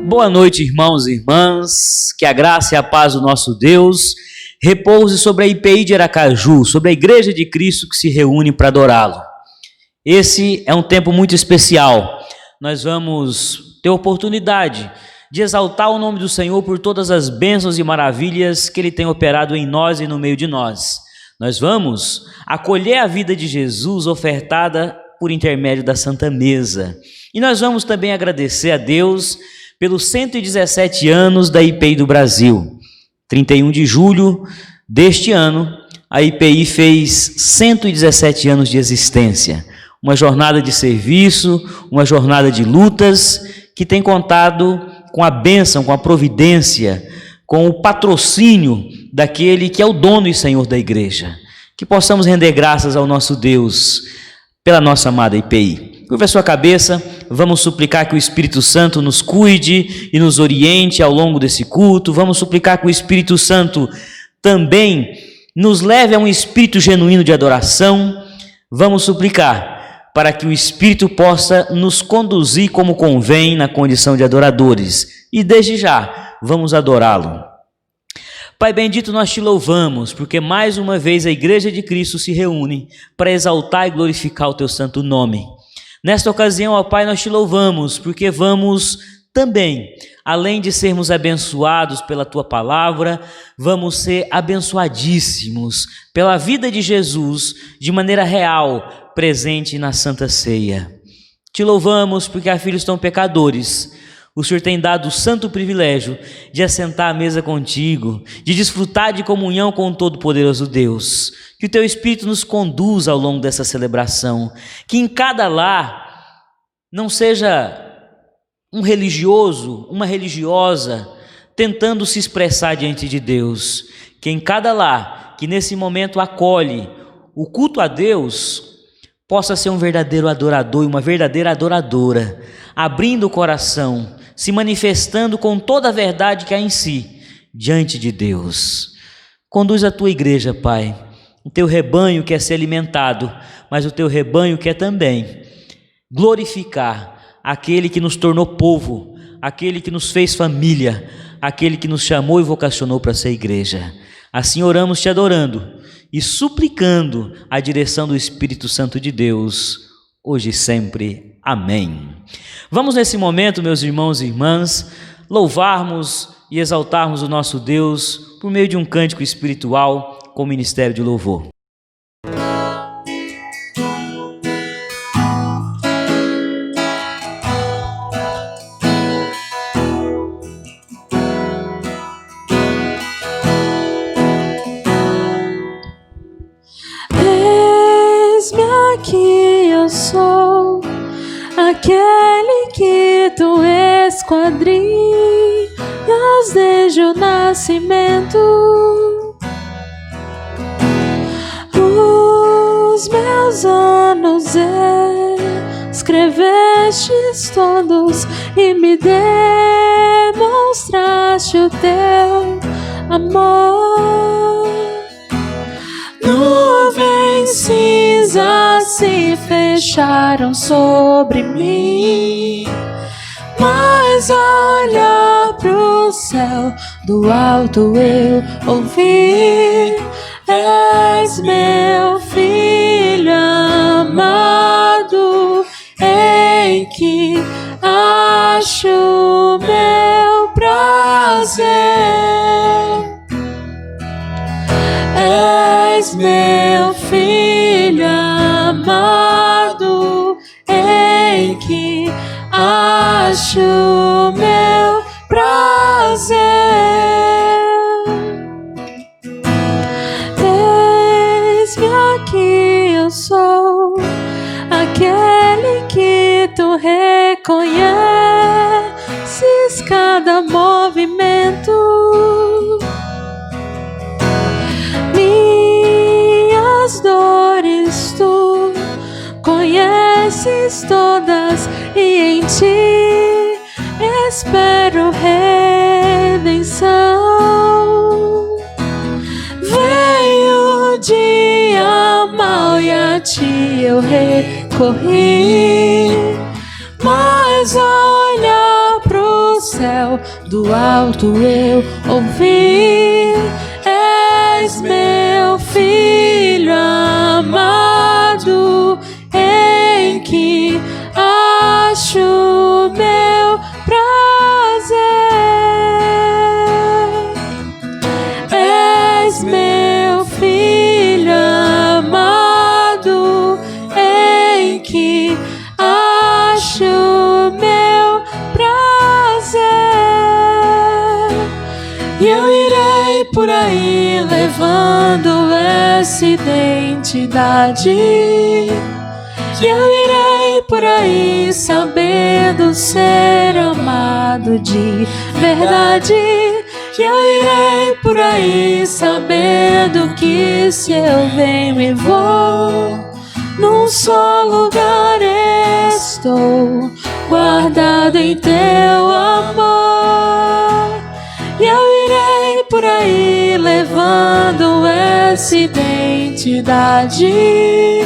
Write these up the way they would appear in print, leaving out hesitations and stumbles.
Boa noite, irmãos e irmãs, que a graça e a paz do nosso Deus repouse sobre a IPI de Aracaju, sobre a Igreja de Cristo que se reúne para adorá-lo. Esse é um tempo muito especial. Nós vamos ter oportunidade de exaltar o nome do Senhor por todas as bênçãos e maravilhas que Ele tem operado em nós e no meio de nós. Nós vamos acolher a vida de Jesus ofertada por intermédio da Santa Mesa. E nós vamos também agradecer a Deus pelos 117 anos da IPI do Brasil. 31 de julho deste ano, a IPI fez 117 anos de existência. Uma jornada de serviço, uma jornada de lutas, que tem contado com a bênção, com a providência, com o patrocínio daquele que é o dono e Senhor da igreja. Que possamos render graças ao nosso Deus pela nossa amada IPI. Curva a sua cabeça, vamos suplicar que o Espírito Santo nos cuide e nos oriente ao longo desse culto. Vamos suplicar que o Espírito Santo também nos leve a um espírito genuíno de adoração. Vamos suplicar para que o Espírito possa nos conduzir como convém na condição de adoradores. E desde já, vamos adorá-lo. Pai bendito, nós te louvamos, porque mais uma vez a Igreja de Cristo se reúne para exaltar e glorificar o teu santo nome. Nesta ocasião, ó Pai, nós te louvamos, porque vamos também, além de sermos abençoados pela tua palavra, vamos ser abençoadíssimos pela vida de Jesus, de maneira real, presente na Santa Ceia. Te louvamos porque há filhos tão pecadores. O Senhor tem dado o santo privilégio de assentar à mesa contigo, de desfrutar de comunhão com o Todo-Poderoso Deus. Que o teu Espírito nos conduza ao longo dessa celebração. Que em cada lar não seja um religioso, uma religiosa, tentando se expressar diante de Deus. Que em cada lar, que nesse momento acolhe o culto a Deus, possa ser um verdadeiro adorador e uma verdadeira adoradora, abrindo o coração, se manifestando com toda a verdade que há em si, diante de Deus. Conduz a tua igreja, Pai, o teu rebanho quer ser alimentado, mas o teu rebanho quer também glorificar aquele que nos tornou povo, aquele que nos fez família, aquele que nos chamou e vocacionou para ser igreja. Assim oramos te adorando e suplicando a direção do Espírito Santo de Deus, hoje e sempre. Amém. Vamos nesse momento, meus irmãos e irmãs, louvarmos e exaltarmos o nosso Deus por meio de um cântico espiritual com o ministério de louvor. Eis-me aqui, eu sou aquele que tu esquadrinhas desde o nascimento. Os meus anos escrevestes todos e me demonstraste o teu amor. Nuvens cinzas se fecharam sobre mim, mas ao olhar pro céu do alto eu ouvi: és meu filho amado, em que acho meu prazer. És meu filho amado, em que acho meu prazer. Eis-me aqui, eu sou aquele que tu reconheces cada movimento. Minhas dores tu conheces todas, e em ti espero redenção. Veio o dia mau e a ti eu recorri, mas ao olhar pro céu céu, do alto eu ouvi: és meu filho amado, em que acho meu prazer. És meu filho amado, em que acho meu prazer. E eu irei por aí levando essa identidade. E eu irei por aí sabendo ser amado de verdade. E eu irei por aí sabendo que se eu venho e vou, num só lugar estou, guardado em teu amor. E eu irei por aí levando essa identidade. E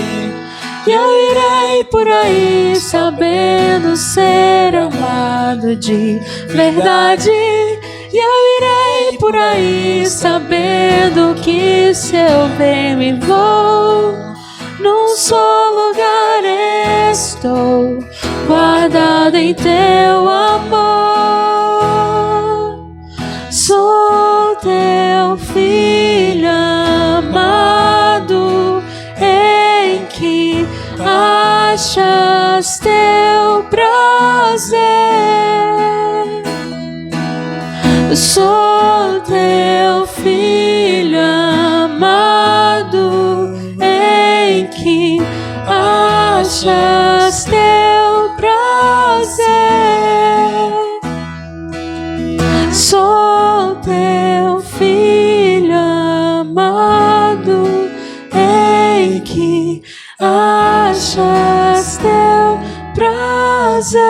eu irei por aí sabendo ser amado de verdade. E eu irei por aí sabendo que se eu venho e vou, num só lugar estou, guardado em teu amor. Sou teu filho amado, em que achas teu prazer. Sou teu filho amado, em que achas teu prazer. Sou teu filho amado, em que achas teu prazer.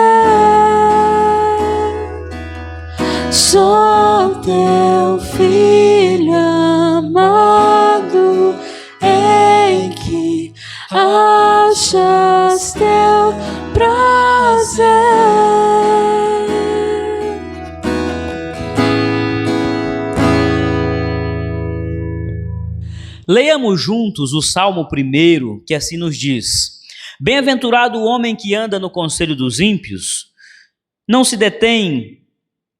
Sou teu filho amado, em que achas teu prazer. Leiamos juntos o Salmo 1, que assim nos diz: Bem-aventurado o homem que anda no conselho dos ímpios, não se detém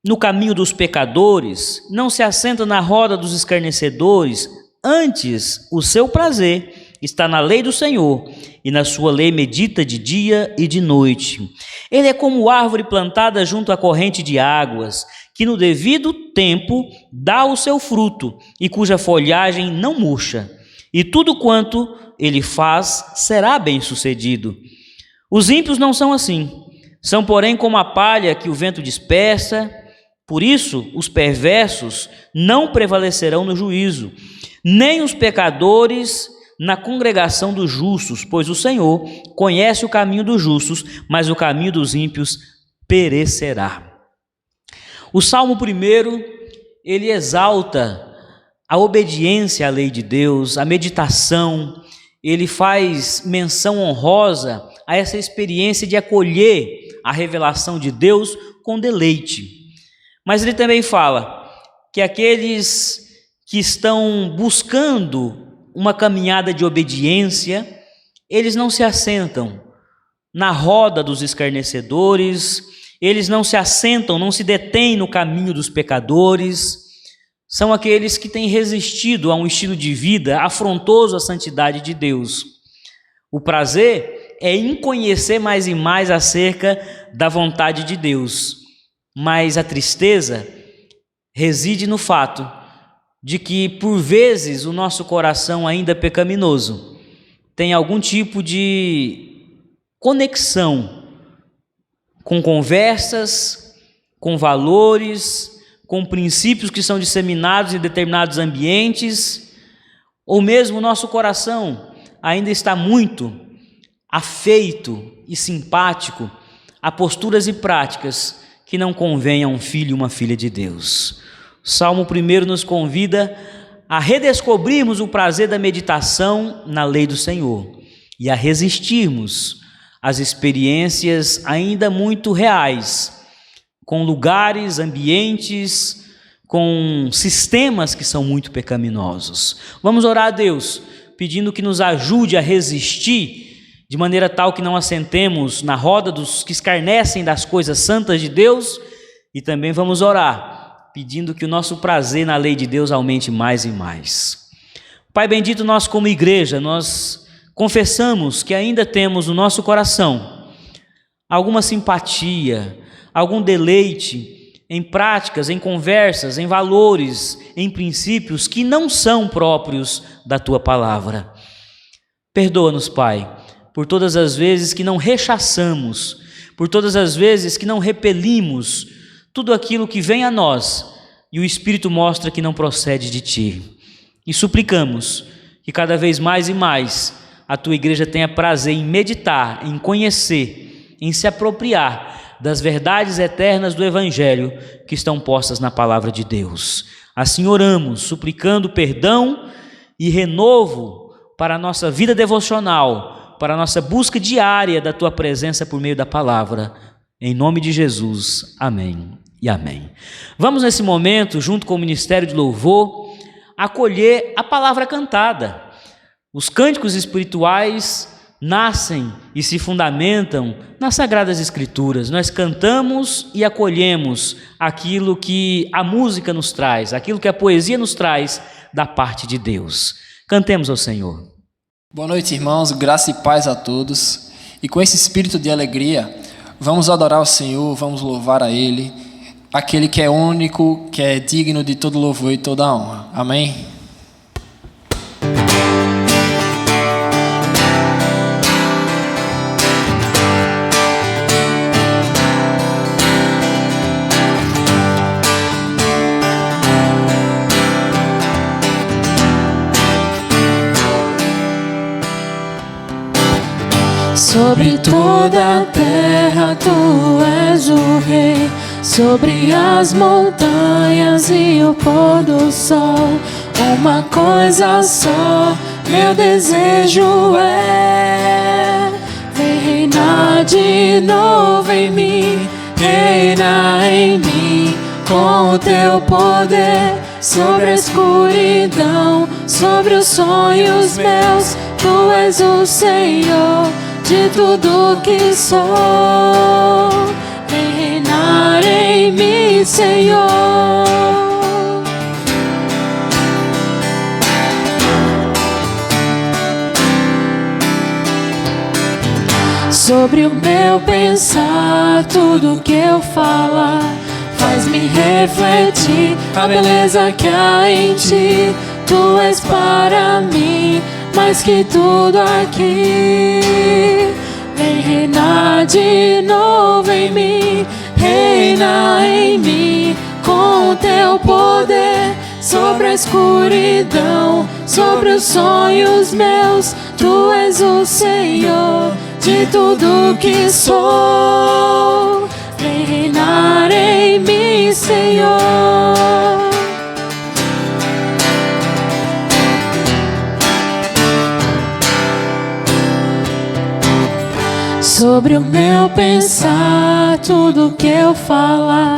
no caminho dos pecadores, não se assenta na roda dos escarnecedores, antes o seu prazer está na lei do Senhor, e na sua lei medita de dia e de noite. Ele é como árvore plantada junto à corrente de águas, que no devido tempo dá o seu fruto, e cuja folhagem não murcha, e tudo quanto ele faz será bem-sucedido. Os ímpios não são assim, são porém como a palha que o vento dispersa. Por isso, os perversos não prevalecerão no juízo, nem os pecadores na congregação dos justos, pois o Senhor conhece o caminho dos justos, mas o caminho dos ímpios perecerá. O Salmo 1, ele exalta a obediência à lei de Deus, a meditação, ele faz menção honrosa a essa experiência de acolher a revelação de Deus com deleite. Mas ele também fala que aqueles que estão buscando uma caminhada de obediência, eles não se assentam na roda dos escarnecedores, eles não se assentam, não se detêm no caminho dos pecadores. São aqueles que têm resistido a um estilo de vida afrontoso à santidade de Deus. O prazer é em conhecer mais e mais acerca da vontade de Deus. Mas a tristeza reside no fato de que, por vezes, o nosso coração ainda pecaminoso tem algum tipo de conexão com conversas, com valores, com princípios que são disseminados em determinados ambientes, ou mesmo o nosso coração ainda está muito afeito e simpático a posturas e práticas que não convém a um filho e uma filha de Deus. O Salmo 1 nos convida a redescobrirmos o prazer da meditação na lei do Senhor e a resistirmos às experiências ainda muito reais com lugares, ambientes, com sistemas que são muito pecaminosos. Vamos orar a Deus, pedindo que nos ajude a resistir, de maneira tal que não assentemos na roda dos que escarnecem das coisas santas de Deus, e também vamos orar, pedindo que o nosso prazer na lei de Deus aumente mais e mais. Pai bendito, nós como igreja, nós confessamos que ainda temos no nosso coração alguma simpatia, algum deleite em práticas, em conversas, em valores, em princípios que não são próprios da Tua palavra. Perdoa-nos, Pai, por todas as vezes que não rechaçamos, por todas as vezes que não repelimos tudo aquilo que vem a nós e o Espírito mostra que não procede de Ti. E suplicamos que cada vez mais e mais a Tua igreja tenha prazer em meditar, em conhecer, em se apropriar das verdades eternas do Evangelho que estão postas na palavra de Deus. Assim oramos, suplicando perdão e renovo para a nossa vida devocional, para a nossa busca diária da Tua presença por meio da palavra. Em nome de Jesus, amém e amém. Vamos nesse momento, junto com o Ministério de Louvor, acolher a palavra cantada. Os cânticos espirituais nascem e se fundamentam nas Sagradas Escrituras. Nós cantamos e acolhemos aquilo que a música nos traz, aquilo que a poesia nos traz da parte de Deus. Cantemos ao Senhor. Boa noite, irmãos, graça e paz a todos. E com esse espírito de alegria, vamos adorar o Senhor, vamos louvar a Ele, aquele que é único, que é digno de todo louvor e toda honra. Amém? Sobre toda a terra Tu és o Rei, sobre as montanhas e o pôr do sol. Uma coisa só, meu desejo é: vem reinar de novo em mim, reina em mim com o Teu poder. Sobre a escuridão, sobre os sonhos meus, Tu és o Senhor de tudo que sou. Vem reinar em mim, Senhor. Sobre o meu pensar, tudo que eu falar, faz-me refletir a beleza que há em Ti. Tu és para mim mais que tudo aqui. Vem reinar de novo em mim, reina em mim com o Teu poder. Sobre a escuridão, sobre os sonhos meus, Tu és o Senhor de tudo que sou. Vem reinar em mim, Senhor. Sobre o meu pensar, tudo que eu falar,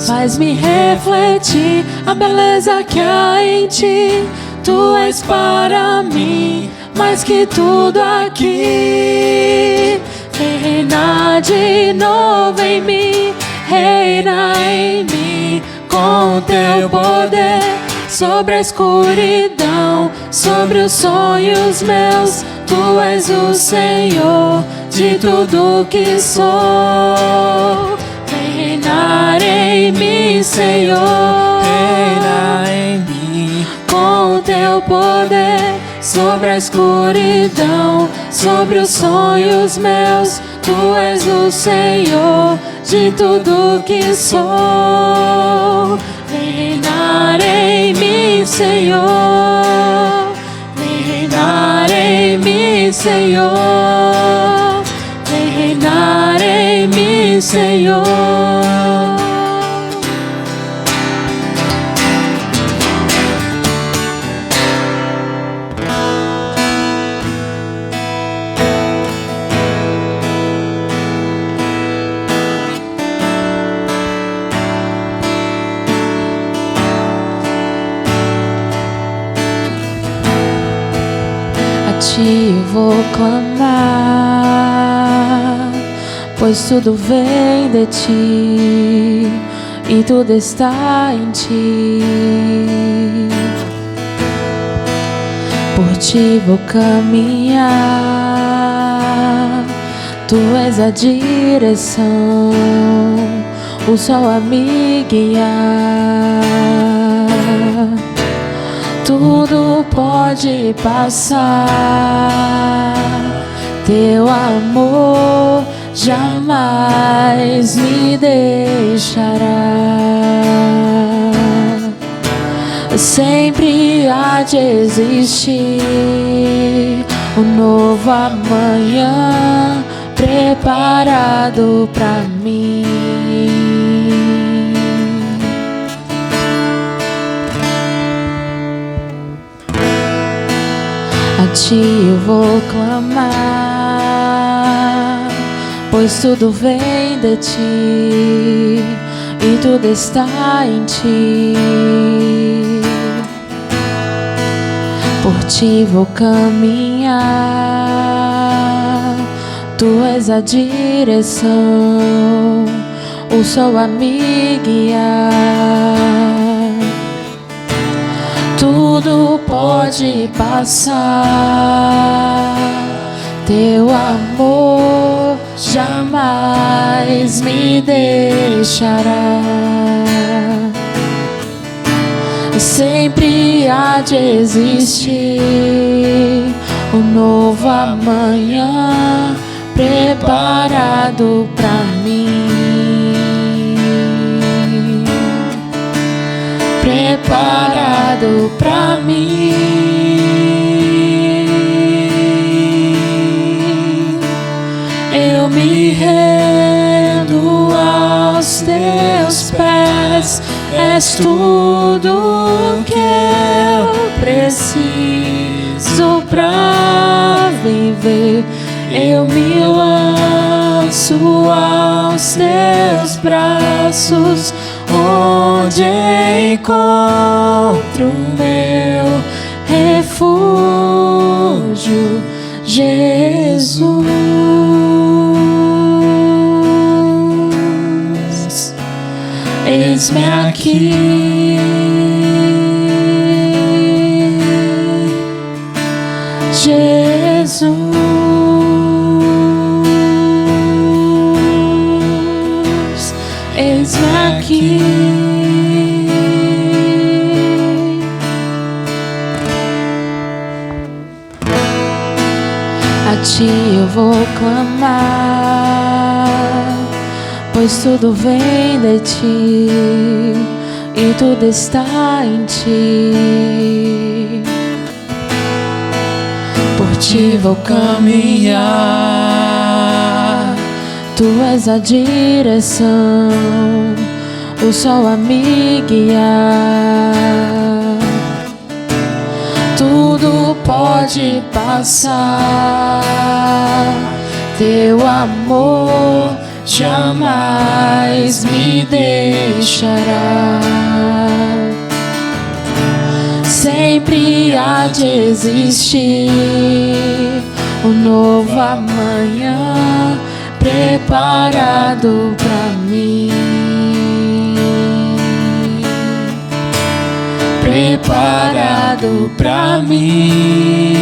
faz-me refletir a beleza que há em Ti. Tu és para mim mais que tudo aqui. Vem reinar de novo em mim, reina em mim com o Teu poder. Sobre a escuridão, sobre os sonhos meus, Tu és o Senhor de tudo que sou. Vem reinar em mim, Senhor. Reina em mim com o Teu poder. Sobre a escuridão, sobre os sonhos meus, Tu és o Senhor de tudo que sou. Vem reinar em mim, Senhor. Vem reinar em mim, Senhor. Vem reinar em mim, Senhor. ti eu vou clamar, pois tudo vem de ti e tudo está em ti. Por ti vou caminhar, tu és a direção, o sol a me guiar. Tudo pode passar, teu amor jamais me deixará. Sempre há de existir um novo amanhã preparado pra mim. A ti eu vou clamar, pois tudo vem de ti e tudo está em ti. Por ti vou caminhar, tu és a direção, o sol a me guiar. Tudo pode passar, teu amor jamais me deixará. Sempre há de existir um novo amanhã preparado pra mim, preparado pra mim. Eu me rendo aos teus pés, és tudo que eu preciso pra viver. Eu me lanço aos teus braços, onde encontro meu refúgio, Jesus. Eis-me aqui, Jesus. Eis-me aqui. A ti eu vou clamar, pois tudo vem de ti e tudo está em ti. Por ti vou caminhar, tu és a direção, o sol a me guiar. Tudo pode passar, teu amor jamais me deixará. Sempre há de existir um novo amanhã preparado pra mim, preparado pra mim.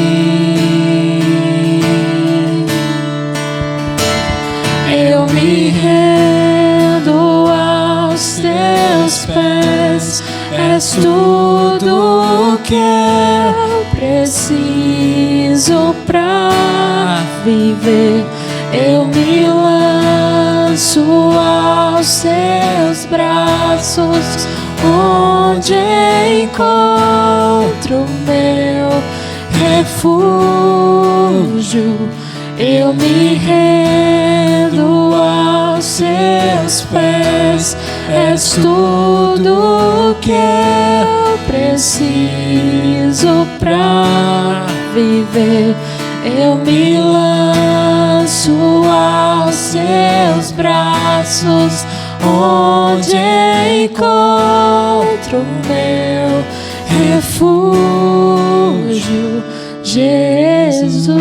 Eu me rendo aos teus pés, és tudo que eu preciso pra viver. Eu me lanço aos teus braços, onde encontro meu refúgio. Eu me rendo aos teus pés, és tudo que eu preciso pra viver. Eu me lanço aos teus braços, onde encontro meu refúgio, Jesus.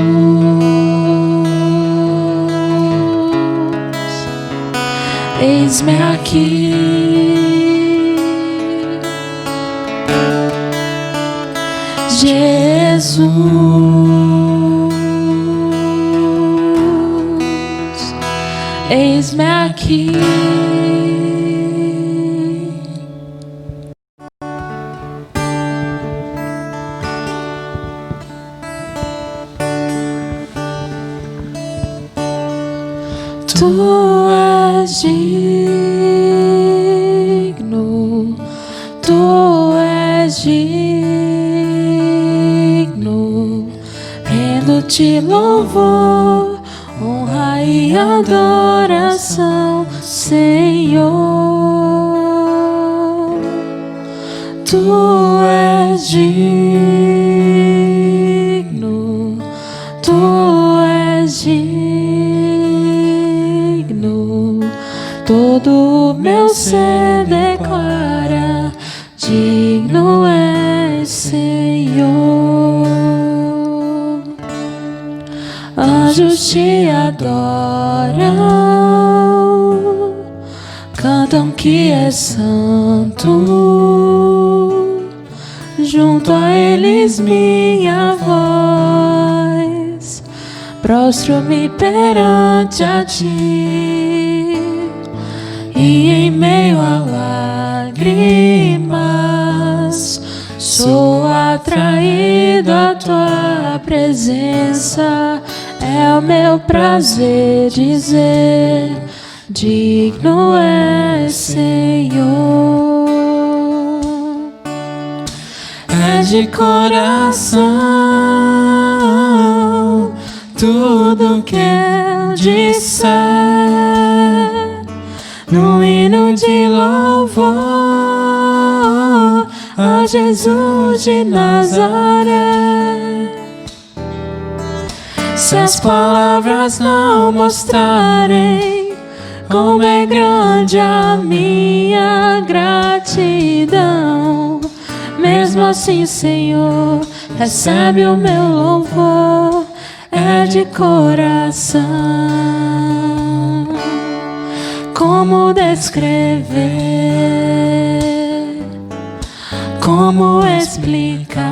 Eis-me aqui, Jesus. Eis-me aqui. Tu és digno, tu és digno, rendo-te louvor, honra e adoração, Senhor. Tu és digno, tu és digno, todo meu ser declara, digno és, Senhor. Anjos te adoram, cantam que és santo, junto a eles minha voz, prostro-me perante a ti, e em meio a lágrimas sou atraído à tua presença. É o meu prazer dizer, digno és, Senhor. É de coração tudo que eu disser, no hino de louvor a Jesus de Nazaré. Se as palavras não mostrarem como é grande a minha gratidão, mesmo assim, Senhor, recebe o meu louvor, é de coração. Como descrever? Como explicar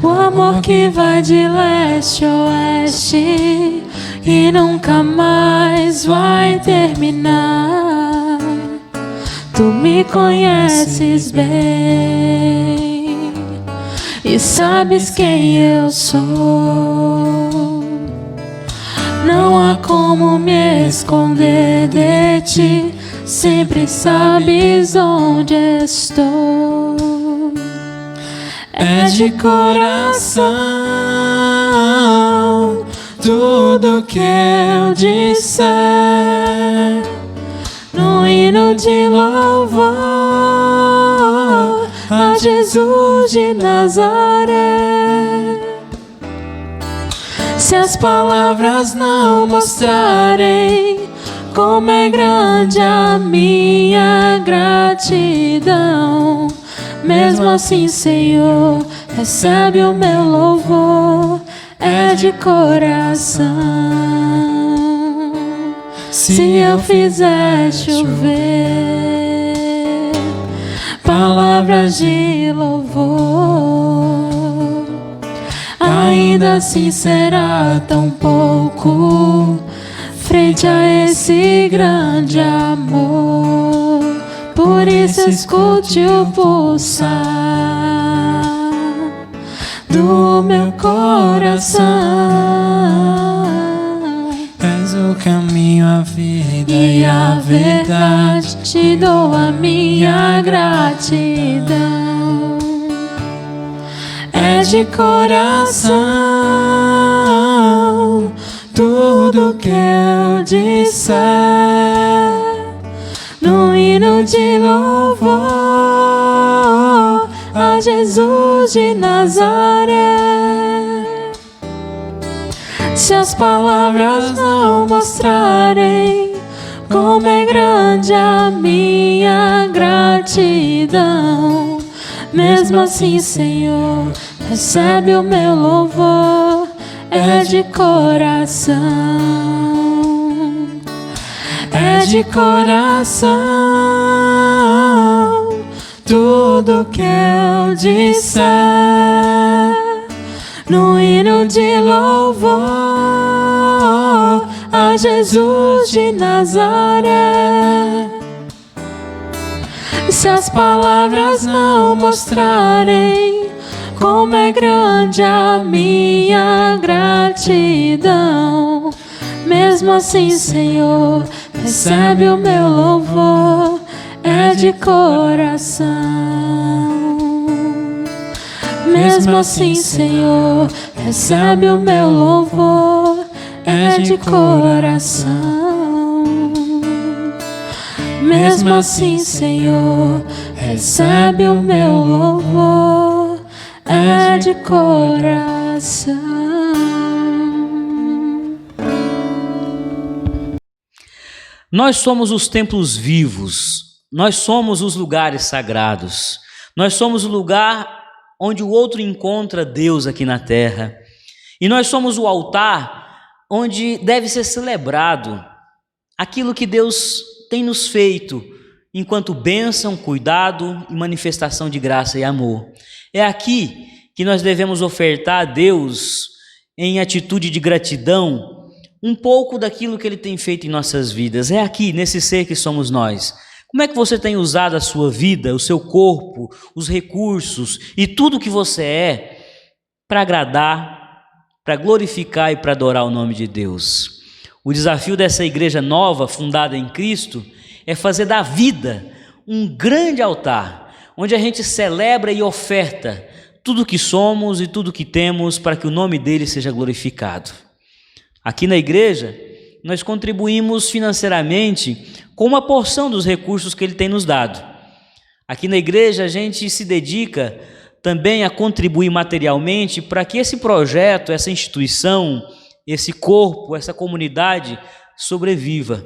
o amor que vai de leste a oeste e nunca mais vai terminar? Tu me conheces bem e sabes quem eu sou. Não há como me esconder de ti, sempre sabes onde estou. É de coração tudo que eu disser, no hino de louvor a Jesus de Nazaré. Se as palavras não mostrarem como é grande a minha gratidão, mesmo assim, Senhor, recebe o meu louvor, é de coração. Se eu fizer chover palavras de louvor, ainda assim será tão pouco frente a esse grande amor. Por isso escute o pulsar do meu coração. És o caminho, a vida e a verdade, te dou a minha gratidão. É de coração tudo que eu disser, no hino de louvor a Jesus de Nazaré. Se as palavras não mostrarem como é grande a minha gratidão, mesmo assim, Senhor, recebe o meu louvor, é de coração, é de coração. Tudo que eu disser no hino de louvor a Jesus de Nazaré. Se as palavras não mostrarem como é grande a minha gratidão, mesmo assim, Senhor, recebe o meu louvor, é de coração. Mesmo assim, Senhor, recebe o meu louvor, é de coração. Mesmo assim, Senhor, recebe o meu louvor, é de coração. Nós somos os templos vivos, nós somos os lugares sagrados, nós somos o lugar onde o outro encontra Deus aqui na terra, e nós somos o altar onde deve ser celebrado aquilo que Deus tem nos feito enquanto bênção, cuidado e manifestação de graça e amor. É aqui que nós devemos ofertar a Deus, em atitude de gratidão, um pouco daquilo que Ele tem feito em nossas vidas. É aqui, nesse ser que somos nós. Como é que você tem usado a sua vida, o seu corpo, os recursos e tudo que você é para agradar, para glorificar e para adorar o nome de Deus? O desafio dessa igreja nova, fundada em Cristo, é fazer da vida um grande altar, onde a gente celebra e oferta tudo que somos e tudo que temos para que o nome dele seja glorificado. Aqui na igreja, nós contribuímos financeiramente com uma porção dos recursos que ele tem nos dado. Aqui na igreja, a gente se dedica também a contribuir materialmente para que esse projeto, essa instituição, esse corpo, essa comunidade sobreviva.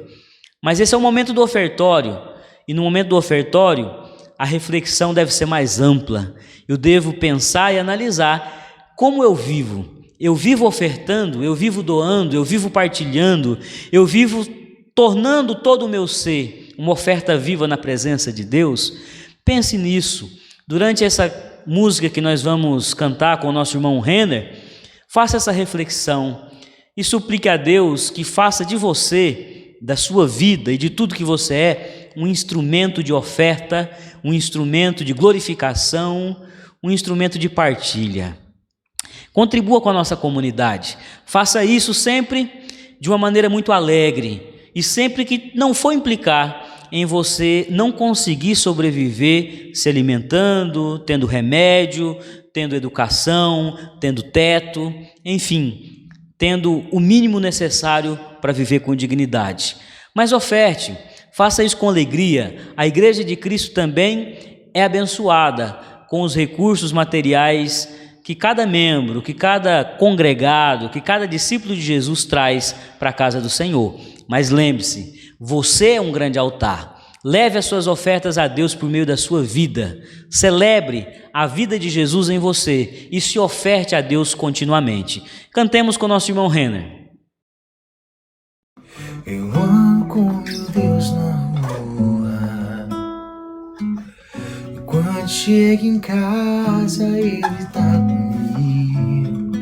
Mas esse é o momento do ofertório, e no momento do ofertório, a reflexão deve ser mais ampla. Eu devo pensar e analisar como eu vivo. Eu vivo ofertando, eu vivo doando, eu vivo partilhando, eu vivo tornando todo o meu ser uma oferta viva na presença de Deus. Pense nisso. Durante essa música que nós vamos cantar com o nosso irmão Renner, faça essa reflexão e suplique a Deus que faça de você, da sua vida e de tudo que você é, um instrumento de oferta, um instrumento de glorificação, um instrumento de partilha. Contribua com a nossa comunidade. Faça isso sempre de uma maneira muito alegre e sempre que não for implicar em você não conseguir sobreviver se alimentando, tendo remédio, tendo educação, tendo teto, enfim, tendo o mínimo necessário para viver com dignidade. Mas oferte, faça isso com alegria. A Igreja de Cristo também é abençoada com os recursos materiais que cada membro, que cada congregado, que cada discípulo de Jesus traz para a casa do Senhor. Mas lembre-se, você é um grande altar. Leve as suas ofertas a Deus por meio da sua vida. Celebre a vida de Jesus em você e se oferte a Deus continuamente. Cantemos com o nosso irmão Renner. Eu amo com meu Deus na rua, e quando chego em casa Ele tá comigo.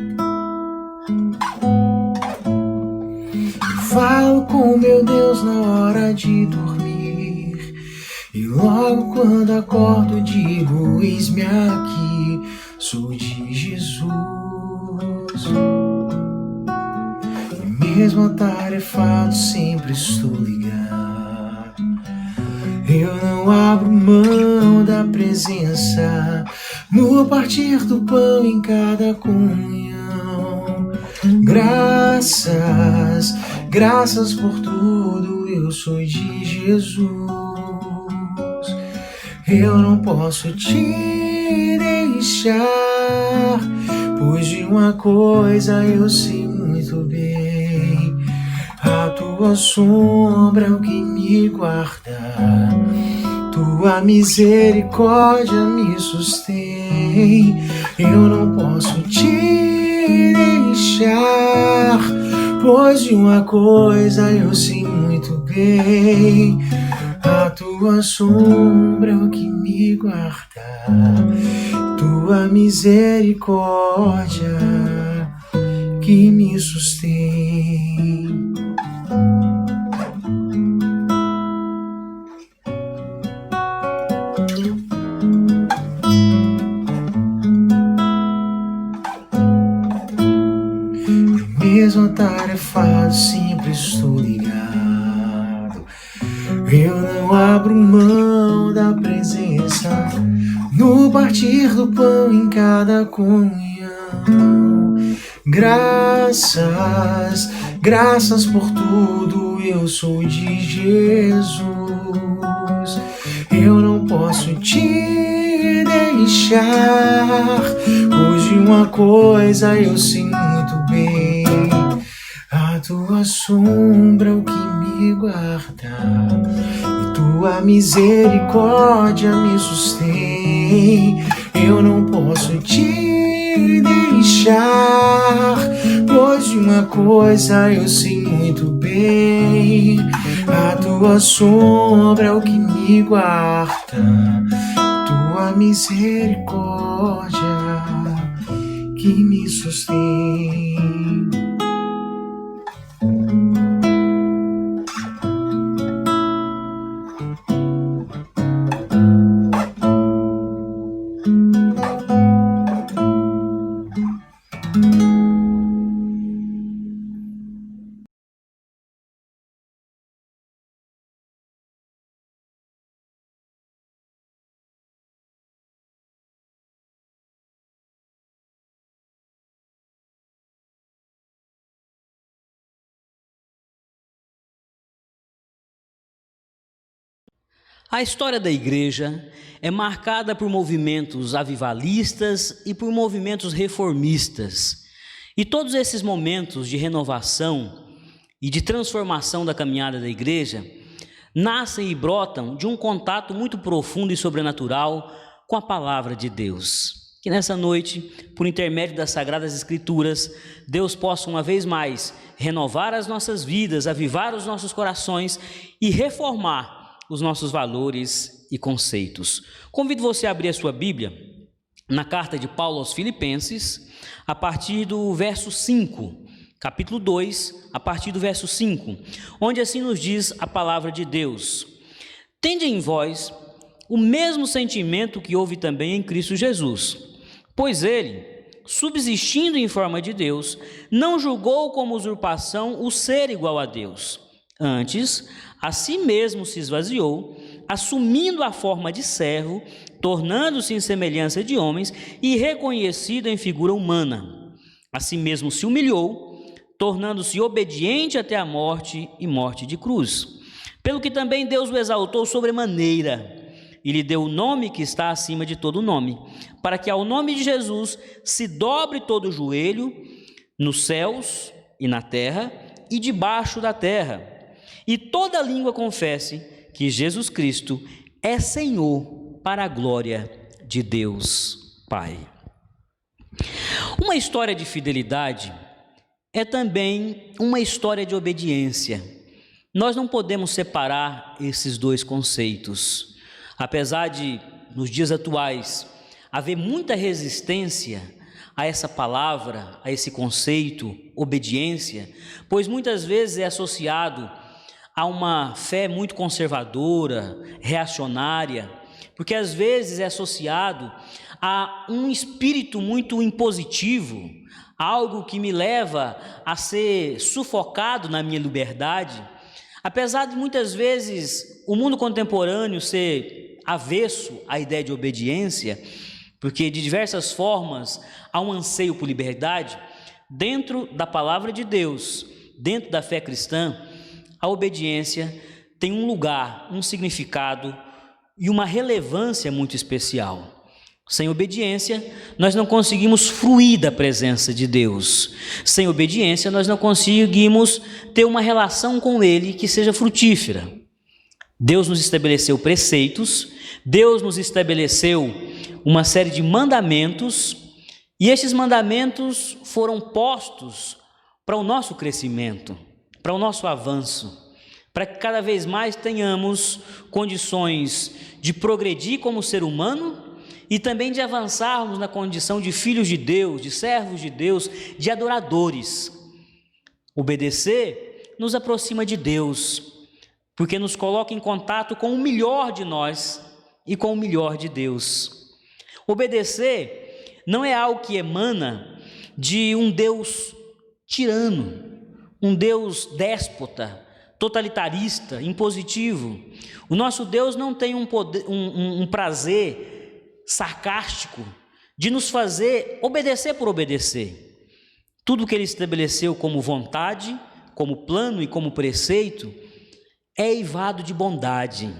Eu falo com meu Deus na hora de dormir, e logo quando acordo digo: eis-me aqui, sou de Jesus. Mesmo atarefado, sempre estou ligado. Eu não abro mão da presença no partir do pão em cada comunhão. Graças, graças por tudo, eu sou de Jesus. Eu não posso te deixar, pois de uma coisa eu sei muito bem: a tua sombra é o que me guarda, tua misericórdia me sustém. bem. Eu não posso te deixar, pois de uma coisa eu sei muito bem: a tua sombra é o que me guarda, tua misericórdia que me sustém. Mesmo atarefado, sempre estou ligado. Eu não abro mão da presença no partir do pão, em cada comunhão. Graças, graças por tudo, eu sou de Jesus. Eu não posso te deixar, pois de uma coisa eu sei muito bem: a tua sombra é o que me guarda, e tua misericórdia me sustém. Eu não posso te deixar, pois de uma coisa eu sei muito bem: a tua sombra é o que me guarda, tua misericórdia que me sustém. A história da igreja é marcada por movimentos avivalistas e por movimentos reformistas. E todos esses momentos de renovação e de transformação da caminhada da igreja nascem e brotam de um contato muito profundo e sobrenatural com a palavra de Deus. Que nessa noite, por intermédio das Sagradas Escrituras, Deus possa uma vez mais renovar as nossas vidas, avivar os nossos corações e reformar os nossos valores e conceitos. Convido você a abrir a sua Bíblia na carta de Paulo aos Filipenses, a partir do verso 5, capítulo 2, a partir do verso 5, onde assim nos diz a palavra de Deus: tende em vós o mesmo sentimento que houve também em Cristo Jesus, pois ele, subsistindo em forma de Deus, não julgou como usurpação o ser igual a Deus. Antes, a si mesmo se esvaziou, assumindo a forma de servo, tornando-se em semelhança de homens e reconhecido em figura humana. A si mesmo se humilhou, tornando-se obediente até a morte e morte de cruz. Pelo que também Deus o exaltou sobremaneira e lhe deu o nome que está acima de todo nome, para que ao nome de Jesus se dobre todo o joelho, nos céus e na terra e debaixo da terra, e toda língua confesse que Jesus Cristo é Senhor, para a glória de Deus Pai. Uma história de fidelidade é também uma história de obediência. Nós não podemos separar esses dois conceitos. Apesar de, nos dias atuais, haver muita resistência a essa palavra, a esse conceito, obediência, pois muitas vezes é associado a uma fé muito conservadora, reacionária, porque às vezes é associado a um espírito muito impositivo, algo que me leva a ser sufocado na minha liberdade. Apesar de muitas vezes o mundo contemporâneo ser avesso à ideia de obediência, porque de diversas formas há um anseio por liberdade, dentro da palavra de Deus, dentro da fé cristã, a obediência tem um lugar, um significado e uma relevância muito especial. Sem obediência, nós não conseguimos fruir da presença de Deus. Sem obediência, nós não conseguimos ter uma relação com Ele que seja frutífera. Deus nos estabeleceu preceitos, Deus nos estabeleceu uma série de mandamentos, e estes mandamentos foram postos para o nosso crescimento, para o nosso avanço, para que cada vez mais tenhamos condições de progredir como ser humano e também de avançarmos na condição de filhos de Deus, de servos de Deus, de adoradores. Obedecer nos aproxima de Deus, porque nos coloca em contato com o melhor de nós e com o melhor de Deus. Obedecer não é algo que emana de um Deus tirano, um Deus déspota, totalitarista, impositivo. O nosso Deus não tem um prazer sarcástico de nos fazer obedecer por obedecer. Tudo que Ele estabeleceu como vontade, como plano e como preceito é eivado de bondade,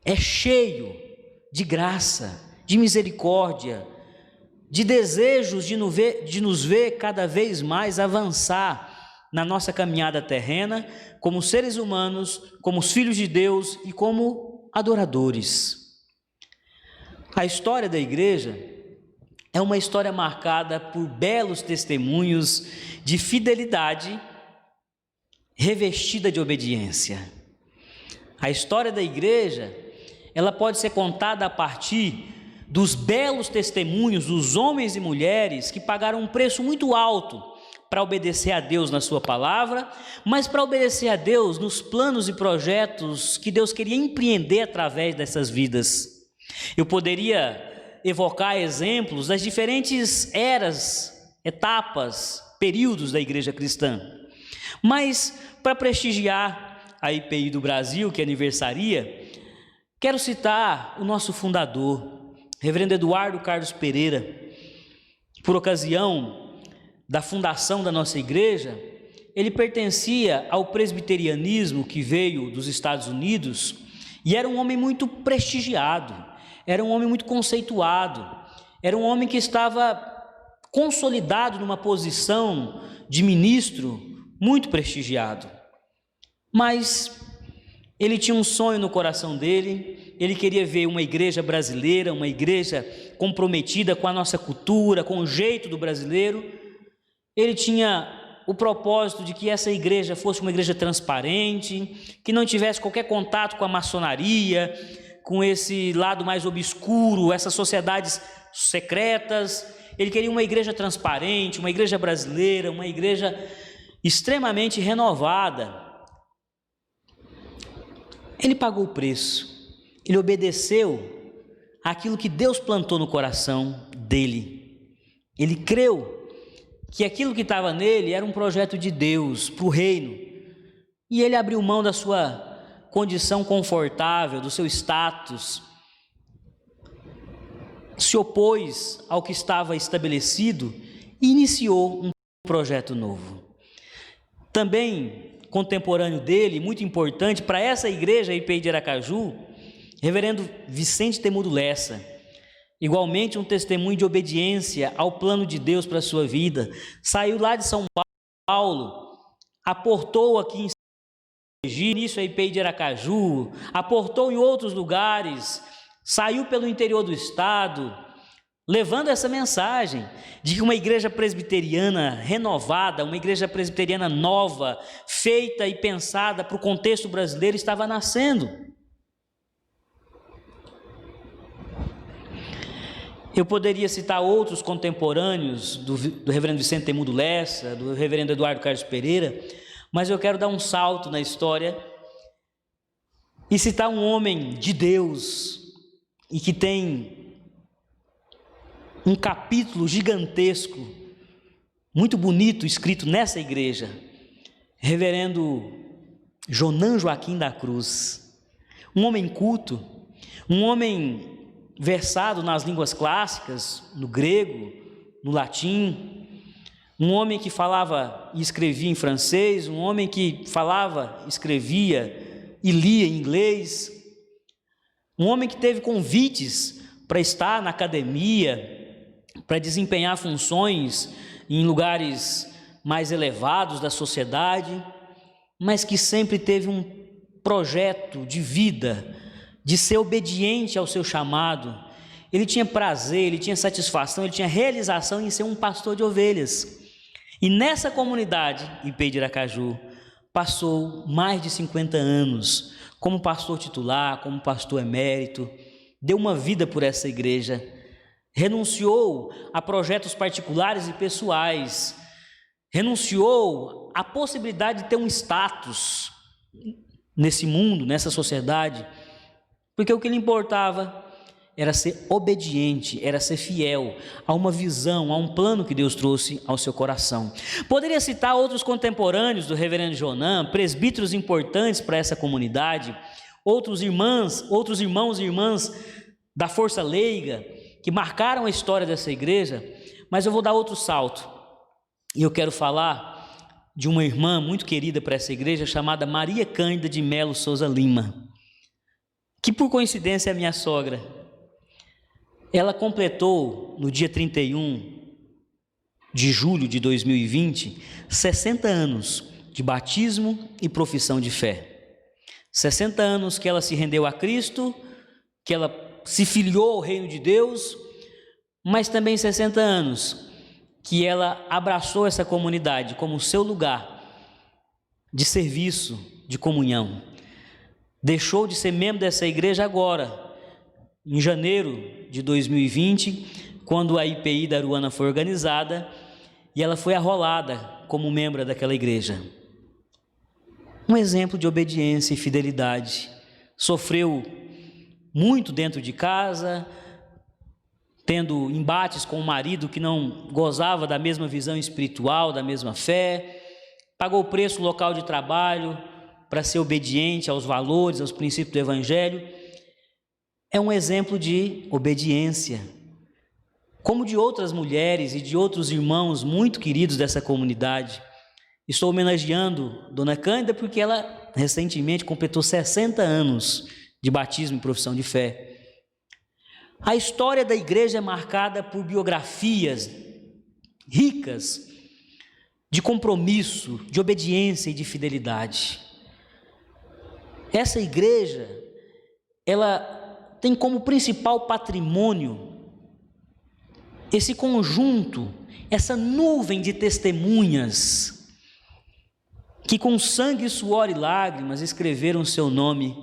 é cheio de graça, de misericórdia, de desejos de nos ver cada vez mais avançar na nossa caminhada terrena, como seres humanos, como os filhos de Deus e como adoradores. A história da igreja é uma história marcada por belos testemunhos de fidelidade revestida de obediência. A história da igreja, ela pode ser contada a partir dos belos testemunhos dos homens e mulheres que pagaram um preço muito alto para obedecer a Deus na sua palavra, mas para obedecer a Deus nos planos e projetos que Deus queria empreender através dessas vidas. Eu poderia evocar exemplos das diferentes eras, etapas, períodos da igreja cristã, mas para prestigiar a IPI do Brasil, que aniversaria, quero citar o nosso fundador, Reverendo Eduardo Carlos Pereira. Por ocasião da fundação da nossa igreja, ele pertencia ao presbiterianismo que veio dos Estados Unidos e era um homem muito prestigiado, era um homem muito conceituado, era um homem que estava consolidado numa posição de ministro muito prestigiado. Mas ele tinha um sonho no coração dele. Ele queria ver uma igreja brasileira, uma igreja comprometida com a nossa cultura, com o jeito do brasileiro. Ele tinha o propósito de que essa igreja fosse uma igreja transparente, que não tivesse qualquer contato com a maçonaria, com esse lado mais obscuro, essas sociedades secretas. Ele queria uma igreja transparente, uma igreja brasileira, uma igreja extremamente renovada. Ele pagou o preço. Ele obedeceu àquilo que Deus plantou no coração dele. Ele creu que aquilo que estava nele era um projeto de Deus para o reino. E ele abriu mão da sua condição confortável, do seu status, se opôs ao que estava estabelecido e iniciou um projeto novo. Também contemporâneo dele, muito importante para essa igreja IPI de Aracaju, Reverendo Vicente Temudo Lessa, igualmente um testemunho de obediência ao plano de Deus para a sua vida. Saiu lá de São Paulo, aportou aqui em Sergipe, nisso a IPI de Aracaju, aportou em outros lugares, saiu pelo interior do estado, levando essa mensagem de que uma igreja presbiteriana renovada, uma igreja presbiteriana nova, feita e pensada para o contexto brasileiro, estava nascendo. Eu poderia citar outros contemporâneos do reverendo Vicente Temudo Lessa, do reverendo Eduardo Carlos Pereira, mas eu quero dar um salto na história e citar um homem de Deus e que tem um capítulo gigantesco, muito bonito, escrito nessa igreja, reverendo Jonan Joaquim da Cruz, um homem culto, um homem versado nas línguas clássicas, no grego, no latim, um homem que falava e escrevia em francês, um homem que falava, escrevia e lia em inglês, um homem que teve convites para estar na academia, para desempenhar funções em lugares mais elevados da sociedade, mas que sempre teve um projeto de vida, de ser obediente ao seu chamado. ele tinha prazer, ele tinha satisfação, ele tinha realização em ser um pastor de ovelhas. E nessa comunidade, IPI de Aracaju, passou mais de 50 anos como pastor titular, como pastor emérito, deu uma vida por essa igreja, renunciou a projetos particulares e pessoais, renunciou à possibilidade de ter um status nesse mundo, nessa sociedade, porque o que lhe importava era ser obediente, era ser fiel a uma visão, a um plano que Deus trouxe ao seu coração. Poderia citar outros contemporâneos do reverendo Jonan, presbíteros importantes para essa comunidade, outros irmãos e irmãs da Força Leiga, que marcaram a história dessa igreja, mas eu vou dar outro salto, e eu quero falar de uma irmã muito querida para essa igreja, chamada Maria Cândida de Melo Souza Lima, que por coincidência é minha sogra. Ela completou, no dia 31 de julho de 2020, 60 anos de batismo e profissão de fé. 60 anos que ela se rendeu a Cristo, que ela se filiou ao reino de Deus, mas também 60 anos que ela abraçou essa comunidade como seu lugar de serviço, de comunhão. Deixou de ser membro dessa igreja agora, em janeiro de 2020, quando a IPI da Aruana foi organizada, e ela foi arrolada como membro daquela igreja. Um exemplo de obediência e fidelidade. Sofreu muito dentro de casa, tendo embates com o marido que não gozava da mesma visão espiritual, da mesma fé, pagou o preço no local de trabalho para ser obediente aos valores, aos princípios do Evangelho. É um exemplo de obediência, como de outras mulheres e de outros irmãos muito queridos dessa comunidade. Estou homenageando Dona Cândida porque ela recentemente completou 60 anos de batismo e profissão de fé. A história da igreja é marcada por biografias ricas de compromisso, de obediência e de fidelidade. Essa igreja, ela tem como principal patrimônio esse conjunto, essa nuvem de testemunhas que com sangue, suor e lágrimas escreveram seu nome,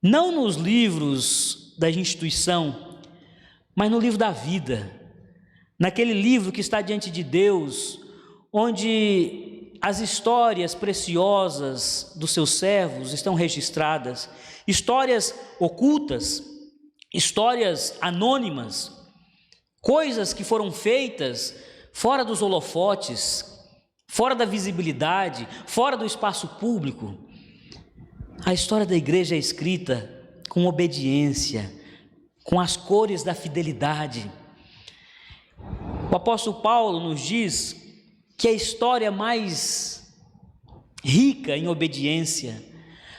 não nos livros da instituição, mas no livro da vida, naquele livro que está diante de Deus, onde as histórias preciosas dos seus servos estão registradas, histórias ocultas, histórias anônimas, coisas que foram feitas fora dos holofotes, fora da visibilidade, fora do espaço público. A história da igreja é escrita com obediência, com as cores da fidelidade. O apóstolo Paulo nos diz que a história mais rica em obediência,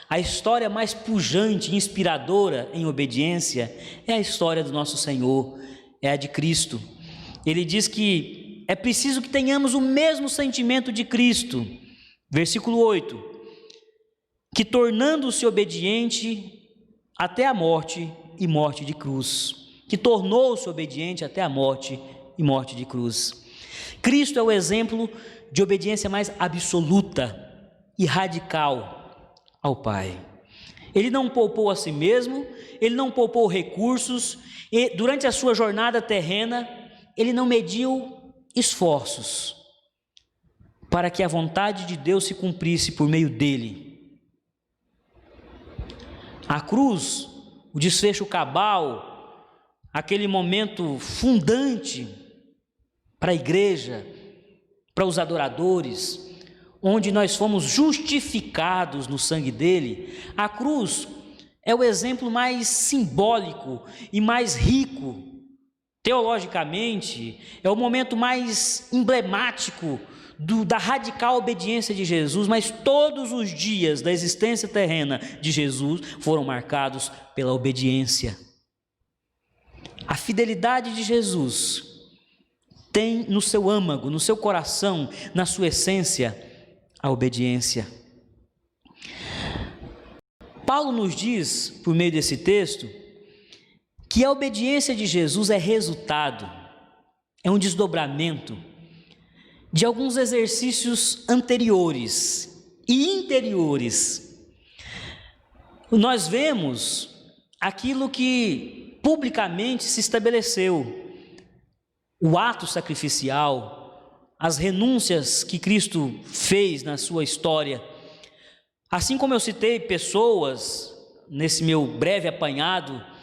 a história mais pujante, inspiradora em obediência, é a história do nosso Senhor, é a de Cristo. Ele diz que é preciso que tenhamos o mesmo sentimento de Cristo. Versículo 8, que tornando-se obediente até a morte e morte de cruz, que tornou-se obediente até a morte e morte de cruz. Cristo é o exemplo de obediência mais absoluta e radical ao Pai. Ele não poupou a si mesmo, ele não poupou recursos, e durante a sua jornada terrena, ele não mediu esforços para que a vontade de Deus se cumprisse por meio dele. A cruz, o desfecho cabal, aquele momento fundante para a igreja, para os adoradores, onde nós fomos justificados no sangue dele. A cruz é o exemplo mais simbólico e mais rico, teologicamente, é o momento mais emblemático da radical obediência de Jesus, mas todos os dias da existência terrena de Jesus foram marcados pela obediência. A fidelidade de Jesus tem no seu âmago, no seu coração, na sua essência, a obediência. Paulo nos diz, por meio desse texto, que a obediência de Jesus é resultado, é um desdobramento de alguns exercícios anteriores e interiores. Nós vemos aquilo que publicamente se estabeleceu, o ato sacrificial, as renúncias que Cristo fez na sua história. Assim como eu citei pessoas nesse meu breve apanhado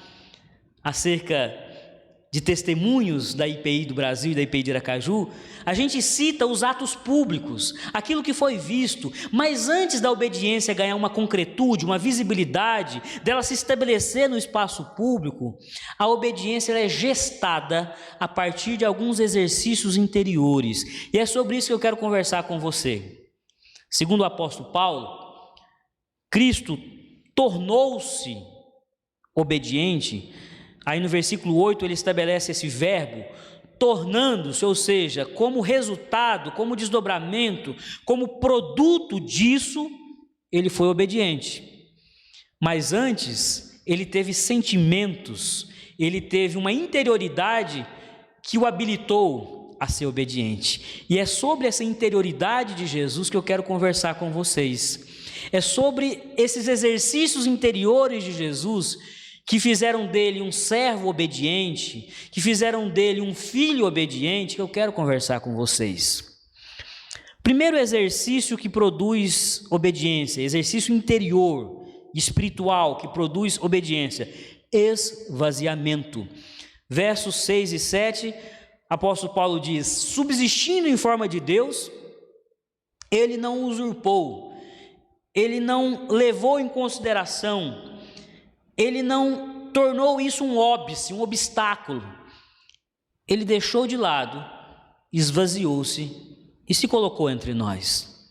acerca de testemunhos da IPI do Brasil e da IPI de Aracaju, a gente cita os atos públicos, aquilo que foi visto, mas antes da obediência ganhar uma concretude, uma visibilidade, dela se estabelecer no espaço público, a obediência ela é gestada a partir de alguns exercícios interiores, e é sobre isso que eu quero conversar com você. Segundo o apóstolo Paulo, Cristo tornou-se obediente. Aí no versículo 8 ele estabelece esse verbo, tornando-se, ou seja, como resultado, como desdobramento, como produto disso, ele foi obediente. Mas antes, ele teve sentimentos, ele teve uma interioridade que o habilitou a ser obediente. E é sobre essa interioridade de Jesus que eu quero conversar com vocês. É sobre esses exercícios interiores de Jesus que fizeram dele um servo obediente, que fizeram dele um filho obediente, que eu quero conversar com vocês. Primeiro exercício que produz obediência, exercício interior, espiritual, que produz obediência, esvaziamento. Versos 6 e 7, apóstolo Paulo diz: subsistindo em forma de Deus, ele não usurpou, ele não levou em consideração, ele não tornou isso um óbice, um obstáculo. Ele deixou de lado, esvaziou-se e se colocou entre nós.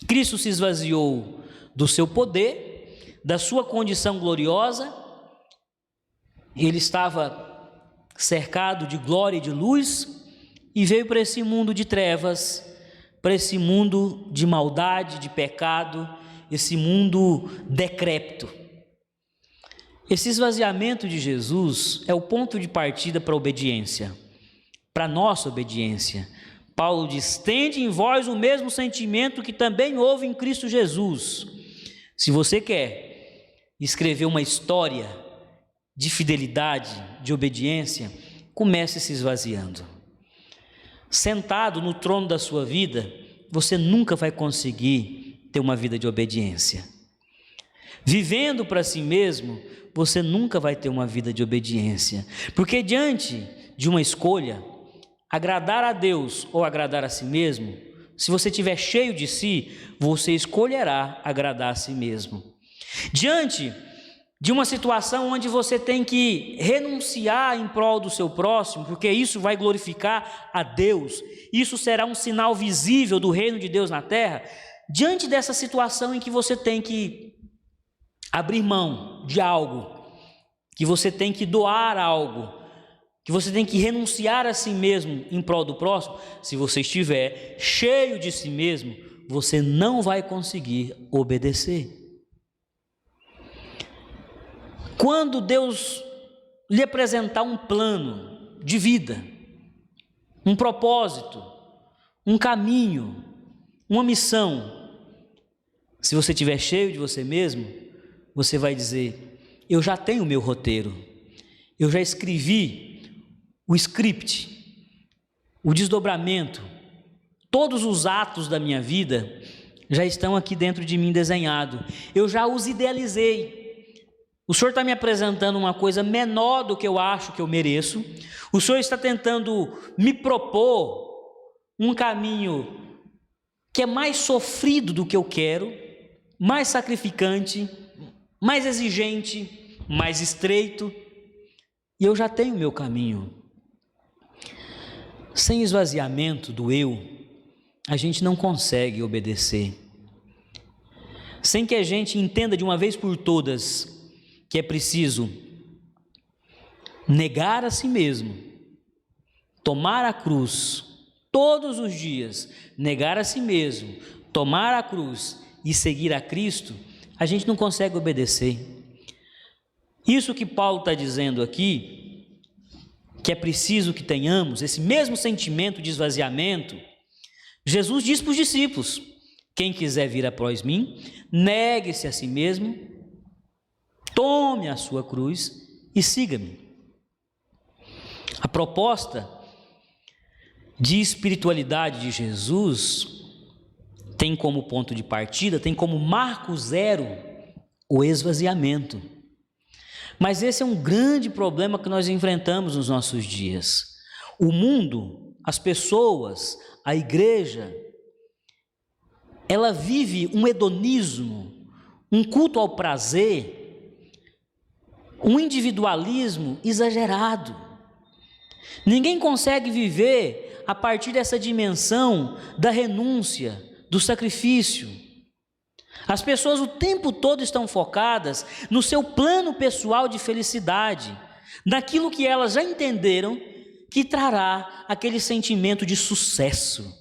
Cristo se esvaziou do seu poder, da sua condição gloriosa. Ele estava cercado de glória e de luz e veio para esse mundo de trevas, para esse mundo de maldade, de pecado, esse mundo decrépito. Esse esvaziamento de Jesus é o ponto de partida para a obediência, para a nossa obediência. Paulo diz: tende em vós o mesmo sentimento que também houve em Cristo Jesus. Se você quer escrever uma história de fidelidade, de obediência, comece se esvaziando. Sentado no trono da sua vida, você nunca vai conseguir ter uma vida de obediência. Vivendo para si mesmo, você nunca vai ter uma vida de obediência, porque diante de uma escolha, agradar a Deus ou agradar a si mesmo, se você estiver cheio de si, você escolherá agradar a si mesmo. Diante de uma situação onde você tem que renunciar em prol do seu próximo, porque isso vai glorificar a Deus, isso será um sinal visível do reino de Deus na terra, diante dessa situação em que você tem que abrir mão de algo, que você tem que doar algo, que você tem que renunciar a si mesmo em prol do próximo, se você estiver cheio de si mesmo, você não vai conseguir obedecer. Quando Deus lhe apresentar um plano de vida, um propósito, um caminho, uma missão, se você estiver cheio de você mesmo, você vai dizer: eu já tenho o meu roteiro, eu já escrevi o script, o desdobramento, todos os atos da minha vida já estão aqui dentro de mim desenhado, eu já os idealizei. O Senhor está me apresentando uma coisa menor do que eu acho que eu mereço, o Senhor está tentando me propor um caminho que é mais sofrido do que eu quero, mais sacrificante, mais exigente, mais estreito, e eu já tenho o meu caminho. Sem esvaziamento do eu, a gente não consegue obedecer. Sem que a gente entenda de uma vez por todas que é preciso negar a si mesmo, tomar a cruz todos os dias, negar a si mesmo, tomar a cruz e seguir a Cristo, a gente não consegue obedecer. Isso que Paulo está dizendo aqui, que é preciso que tenhamos esse mesmo sentimento de esvaziamento, Jesus diz para os discípulos: quem quiser vir após mim, negue-se a si mesmo, tome a sua cruz e siga-me. A proposta de espiritualidade de Jesus tem como ponto de partida, tem como marco zero o esvaziamento. Mas esse é um grande problema que nós enfrentamos nos nossos dias. O mundo, as pessoas, a igreja, ela vive um hedonismo, um culto ao prazer, um individualismo exagerado. Ninguém consegue viver a partir dessa dimensão da renúncia, do sacrifício. As pessoas o tempo todo estão focadas no seu plano pessoal de felicidade, naquilo que elas já entenderam que trará aquele sentimento de sucesso.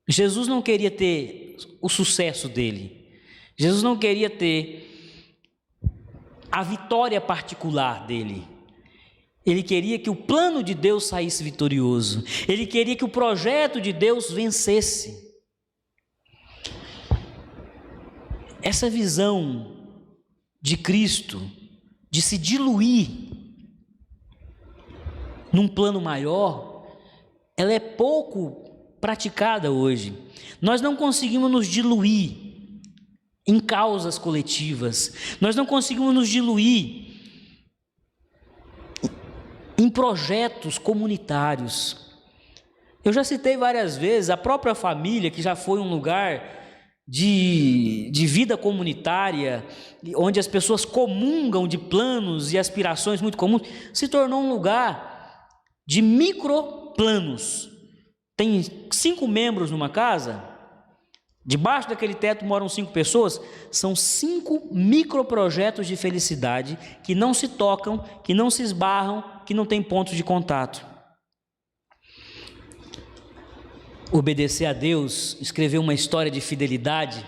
Jesus não queria ter o sucesso dele. Jesus não queria ter a vitória particular dele. Ele queria que o plano de Deus saísse vitorioso. Ele queria que o projeto de Deus vencesse. Essa visão de Cristo, de se diluir num plano maior, ela é pouco praticada hoje. Nós não conseguimos nos diluir em causas coletivas. Nós não conseguimos nos diluir em projetos comunitários. Eu já citei várias vezes a própria família, que já foi um lugar de vida comunitária, onde as pessoas comungam de planos e aspirações muito comuns, se tornou um lugar de microplanos. Tem 5 membros numa casa, debaixo daquele teto moram 5 pessoas, são 5 microprojetos de felicidade que não se tocam, que não se esbarram, que não tem pontos de contato. Obedecer a Deus, escrever uma história de fidelidade,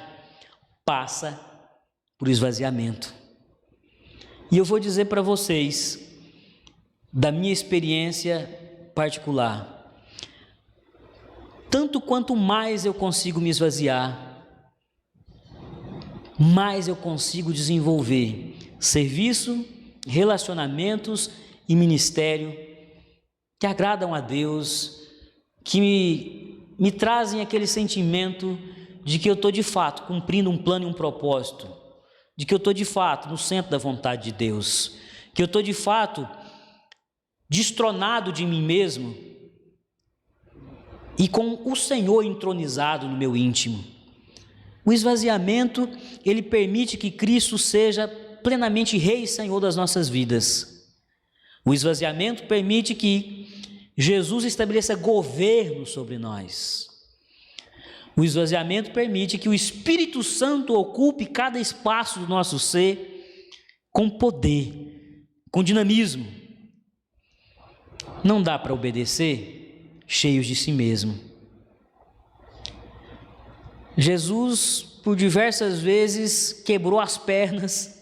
passa por esvaziamento. E eu vou dizer para vocês, da minha experiência particular, tanto quanto mais eu consigo me esvaziar, mais eu consigo desenvolver serviço, relacionamentos e ministério que agradam a Deus, que me trazem aquele sentimento de que eu estou de fato cumprindo um plano e um propósito, de que eu estou de fato no centro da vontade de Deus, que eu estou de fato destronado de mim mesmo e com o Senhor entronizado no meu íntimo. O esvaziamento, ele permite que Cristo seja plenamente Rei e Senhor das nossas vidas. O esvaziamento permite que Jesus estabeleça governo sobre nós. O esvaziamento permite que o Espírito Santo ocupe cada espaço do nosso ser com poder, com dinamismo. Não dá para obedecer cheios de si mesmo. Jesus, por diversas vezes, quebrou as pernas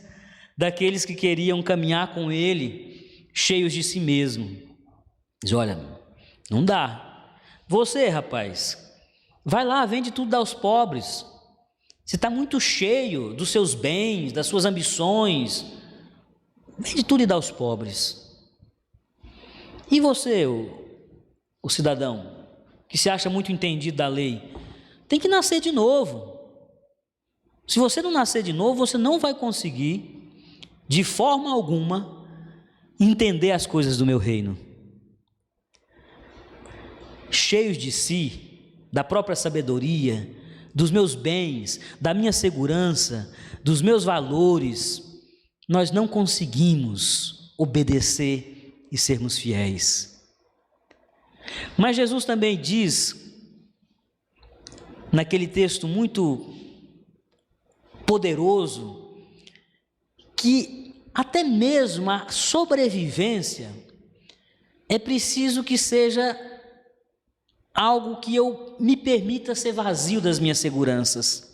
daqueles que queriam caminhar com ele cheios de si mesmo. Diz: olha, não dá. Você, rapaz, vai lá, vende tudo, dá aos pobres. Você está muito cheio dos seus bens, das suas ambições. Vende tudo e dá aos pobres. E você, o cidadão, que se acha muito entendido da lei, tem que nascer de novo. Se você não nascer de novo, você não vai conseguir, de forma alguma, entender as coisas do meu reino. Cheios de si, da própria sabedoria, dos meus bens, da minha segurança, dos meus valores, nós não conseguimos obedecer e sermos fiéis. Mas Jesus também diz, naquele texto muito poderoso, que até mesmo a sobrevivência é preciso que seja algo que eu me permita ser vazio das minhas seguranças.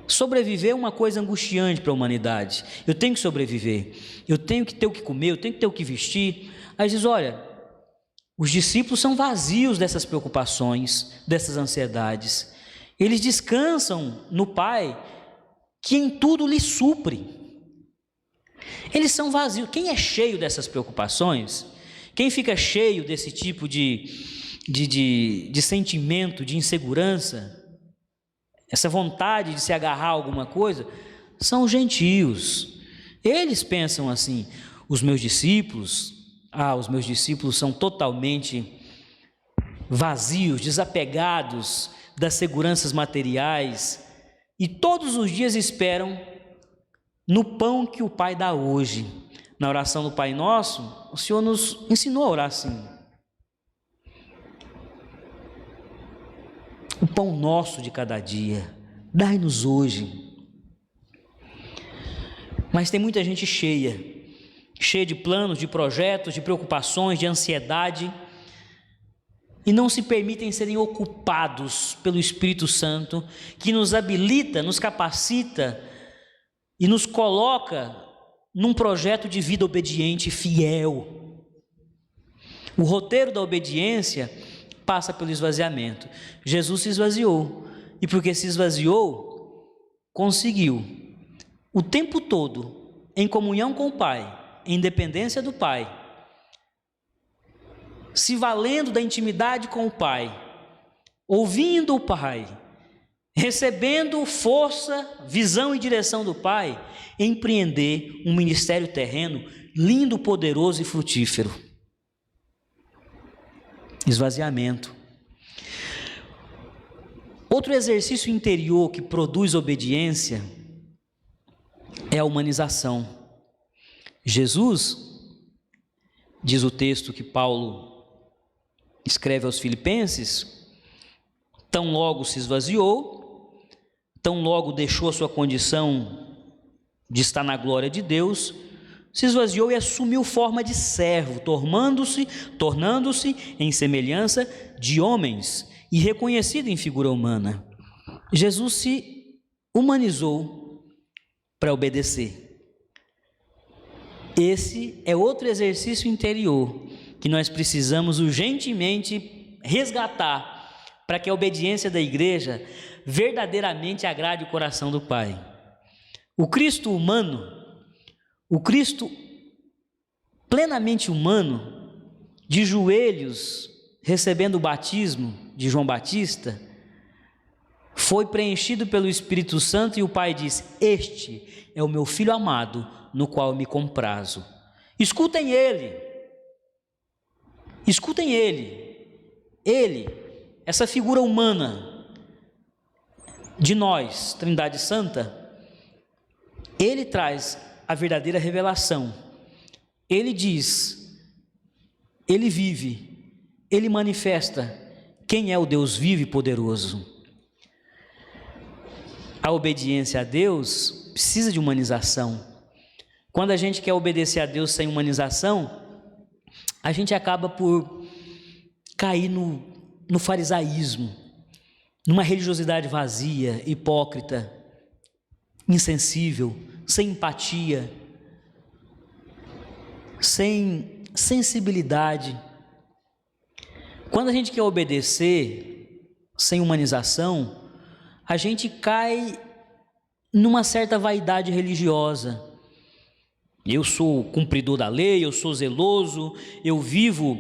Sobreviver é uma coisa angustiante para a humanidade. Eu tenho que sobreviver, eu tenho que ter o que comer, eu tenho que ter o que vestir. Aí diz, olha, os discípulos são vazios dessas preocupações, dessas ansiedades. Eles descansam no Pai, que em tudo lhes supre. Eles são vazios. Quem é cheio dessas preocupações, quem fica cheio desse tipo de sentimento de insegurança, essa vontade de se agarrar a alguma coisa, são os gentios. Eles pensam assim, os meus discípulos são totalmente vazios, desapegados das seguranças materiais e todos os dias esperam no pão que o Pai dá hoje. Na oração do Pai Nosso, o Senhor nos ensinou a orar assim: o pão nosso de cada dia, dai-nos hoje. Mas tem muita gente cheia de planos, de projetos, de preocupações, de ansiedade, e não se permitem serem ocupados pelo Espírito Santo, que nos habilita, nos capacita e nos coloca num projeto de vida obediente e fiel. O roteiro da obediência passa pelo esvaziamento. Jesus se esvaziou, e porque se esvaziou, conseguiu o tempo todo em comunhão com o Pai, em dependência do Pai, se valendo da intimidade com o Pai, ouvindo o Pai, recebendo força, visão e direção do Pai, empreender um ministério terreno lindo, poderoso e frutífero. Esvaziamento. Outro exercício interior que produz obediência é a humanização. Jesus, diz o texto que Paulo escreve aos Filipenses, tão logo se esvaziou, tão logo deixou a sua condição de estar na glória de Deus, se esvaziou e assumiu forma de servo, tornando-se em semelhança de homens e reconhecido em figura humana. Jesus se humanizou para obedecer. Esse é outro exercício interior que nós precisamos urgentemente resgatar para que a obediência da igreja verdadeiramente agrade o coração do Pai. O Cristo humano, o Cristo plenamente humano, de joelhos, recebendo o batismo de João Batista, foi preenchido pelo Espírito Santo e o Pai diz: este é o meu Filho amado, no qual eu me comprazo. Escutem ele, essa figura humana de nós, Trindade Santa, ele traz a verdadeira revelação, ele diz, ele vive, ele manifesta quem é o Deus vivo e poderoso. A obediência a Deus precisa de humanização. Quando a gente quer obedecer a Deus sem humanização, a gente acaba por cair no farisaísmo, numa religiosidade vazia, hipócrita, insensível, sem empatia, sem sensibilidade. Quando a gente quer obedecer sem humanização, a gente cai numa certa vaidade religiosa. Eu sou cumpridor da lei, eu sou zeloso, eu vivo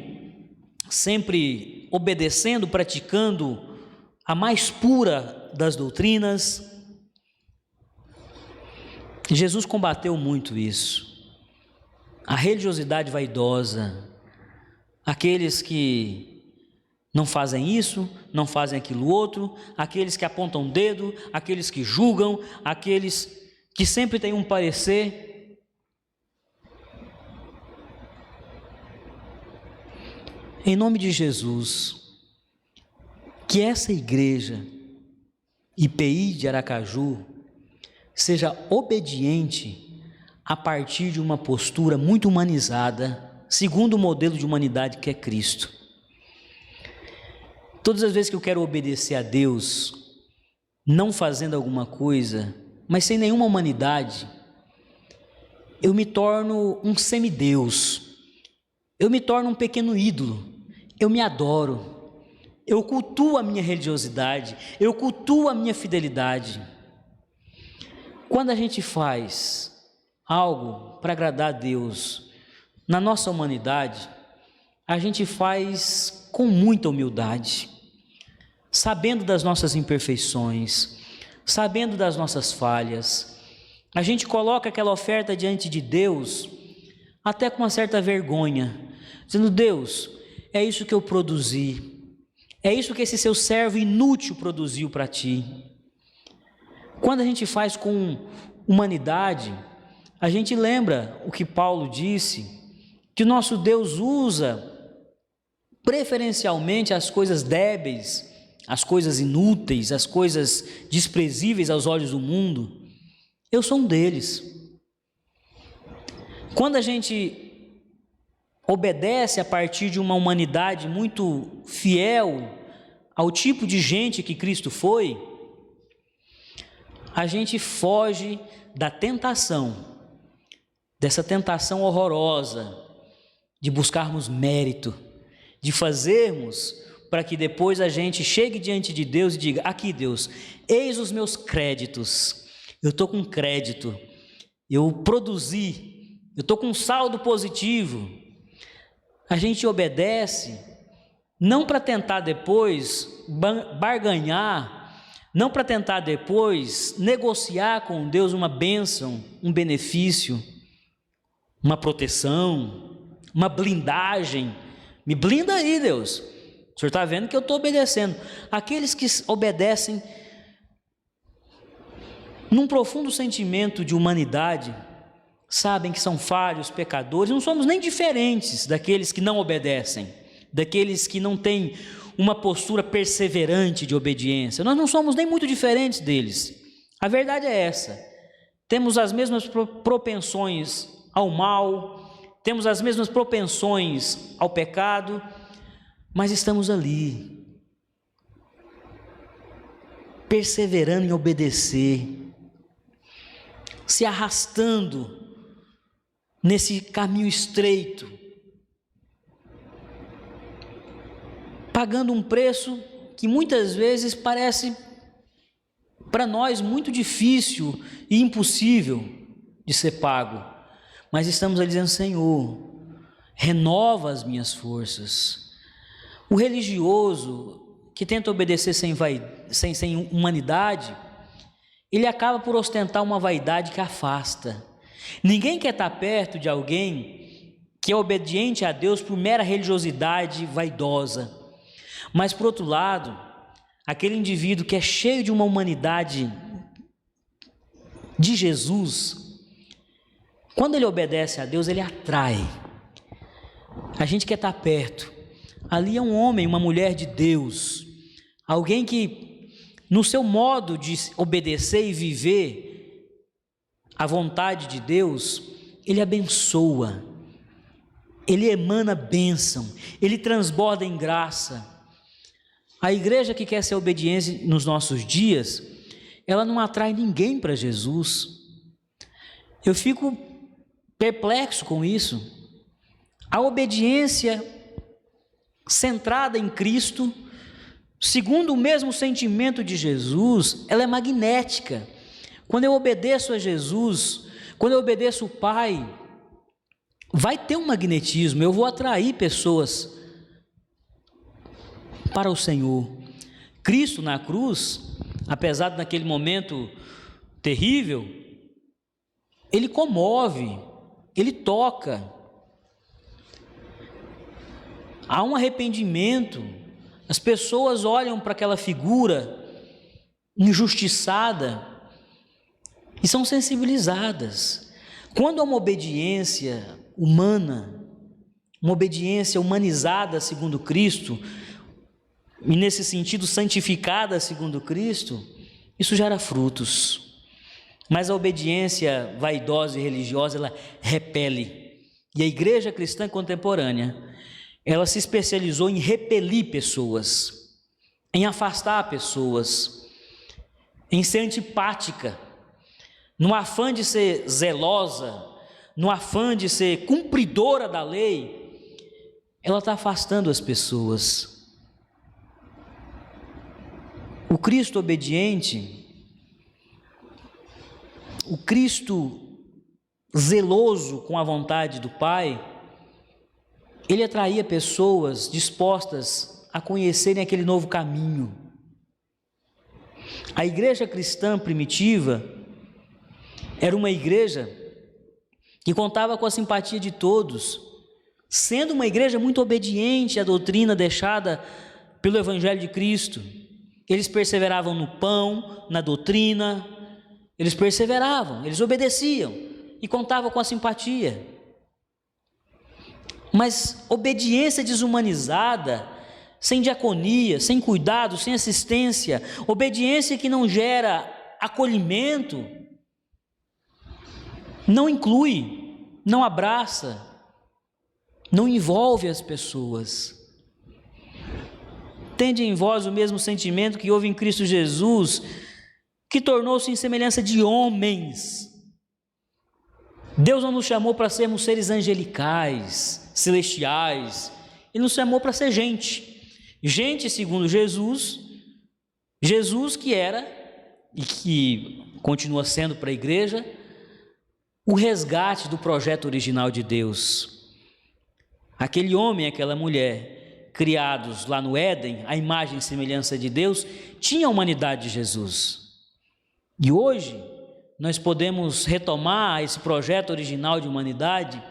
sempre obedecendo, praticando a mais pura das doutrinas. Jesus combateu muito isso. A religiosidade vaidosa, aqueles que não fazem isso, não fazem aquilo outro, aqueles que apontam o dedo, aqueles que julgam, aqueles que sempre têm um parecer. Em nome de Jesus, que essa igreja, IPI de Aracaju, seja obediente a partir de uma postura muito humanizada, segundo o modelo de humanidade que é Cristo. Todas as vezes que eu quero obedecer a Deus, não fazendo alguma coisa, mas sem nenhuma humanidade, eu me torno um semideus, eu me torno um pequeno ídolo, eu me adoro, eu cultuo a minha religiosidade, eu cultuo a minha fidelidade. Quando a gente faz algo para agradar a Deus na nossa humanidade, a gente faz com muita humildade, sabendo das nossas imperfeições, sabendo das nossas falhas. A gente coloca aquela oferta diante de Deus até com uma certa vergonha, dizendo: Deus, é isso que eu produzi, é isso que esse seu servo inútil produziu para ti. Quando a gente faz com humanidade, a gente lembra o que Paulo disse, que o nosso Deus usa preferencialmente as coisas débeis, as coisas inúteis, as coisas desprezíveis aos olhos do mundo. Eu sou um deles. Quando a gente obedece a partir de uma humanidade muito fiel ao tipo de gente que Cristo foi, a gente foge da tentação, dessa tentação horrorosa de buscarmos mérito, de fazermos para que depois a gente chegue diante de Deus e diga: aqui, Deus, eis os meus créditos, eu estou com crédito, eu produzi, eu estou com um saldo positivo. A gente obedece não para tentar depois barganhar, não para tentar depois negociar com Deus uma bênção, um benefício, uma proteção, uma blindagem. Me blinda aí, Deus. O Senhor está vendo que eu estou obedecendo. Aqueles que obedecem num profundo sentimento de humanidade, sabem que são falhos, pecadores. Não somos nem diferentes daqueles que não obedecem, daqueles que não têm uma postura perseverante de obediência. Nós não somos nem muito diferentes deles. A verdade é essa. Temos as mesmas propensões ao mal, temos as mesmas propensões ao pecado, mas estamos ali, perseverando em obedecer, se arrastando nesse caminho estreito, pagando um preço que muitas vezes parece para nós muito difícil e impossível de ser pago, mas estamos ali dizendo: Senhor, renova as minhas forças. O religioso que tenta obedecer sem humanidade, ele acaba por ostentar uma vaidade que afasta. Ninguém quer estar perto de alguém que é obediente a Deus por mera religiosidade vaidosa. Mas, por outro lado, aquele indivíduo que é cheio de uma humanidade de Jesus, quando ele obedece a Deus, ele atrai. A gente quer estar perto. Ali é um homem, uma mulher de Deus, alguém que, no seu modo de obedecer e viver a vontade de Deus, ele abençoa, ele emana bênção, ele transborda em graça. A igreja que quer ser obediente nos nossos dias, ela não atrai ninguém para Jesus. Eu fico perplexo com isso. A obediência centrada em Cristo, segundo o mesmo sentimento de Jesus, ela é magnética. Quando eu obedeço a Jesus, quando eu obedeço o Pai, vai ter um magnetismo, eu vou atrair pessoas para o Senhor. Cristo na cruz, apesar de naquele momento terrível, ele comove, ele toca. Há um arrependimento, as pessoas olham para aquela figura injustiçada e são sensibilizadas. Quando há uma obediência humana, uma obediência humanizada segundo Cristo, e nesse sentido santificada segundo Cristo, isso gera frutos. Mas a obediência vaidosa e religiosa, ela repele. E a igreja cristã contemporânea, ela se especializou em repelir pessoas, em afastar pessoas. em ser antipática, no afã de ser zelosa, no afã de ser cumpridora da lei, ela está afastando as pessoas. O Cristo obediente, o Cristo zeloso com a vontade do Pai, ele atraía pessoas dispostas a conhecerem aquele novo caminho. A igreja cristã primitiva era uma igreja que contava com a simpatia de todos, sendo uma igreja muito obediente à doutrina deixada pelo Evangelho de Cristo. Eles perseveravam no pão, na doutrina, eles perseveravam, eles obedeciam e contavam com a simpatia. Mas obediência desumanizada, sem diaconia, sem cuidado, sem assistência, obediência que não gera acolhimento, não inclui, não abraça, não envolve as pessoas. Tende em vós o mesmo sentimento que houve em Cristo Jesus, que tornou-se em semelhança de homens. Deus não nos chamou para sermos seres angelicais, celestiais. Ele nos chamou para ser gente. Gente segundo Jesus. Jesus que era e que continua sendo para a igreja o resgate do projeto original de Deus. Aquele homem e aquela mulher, criados lá no Éden, à imagem e semelhança de Deus, tinha a humanidade de Jesus. E hoje nós podemos retomar esse projeto original de humanidade,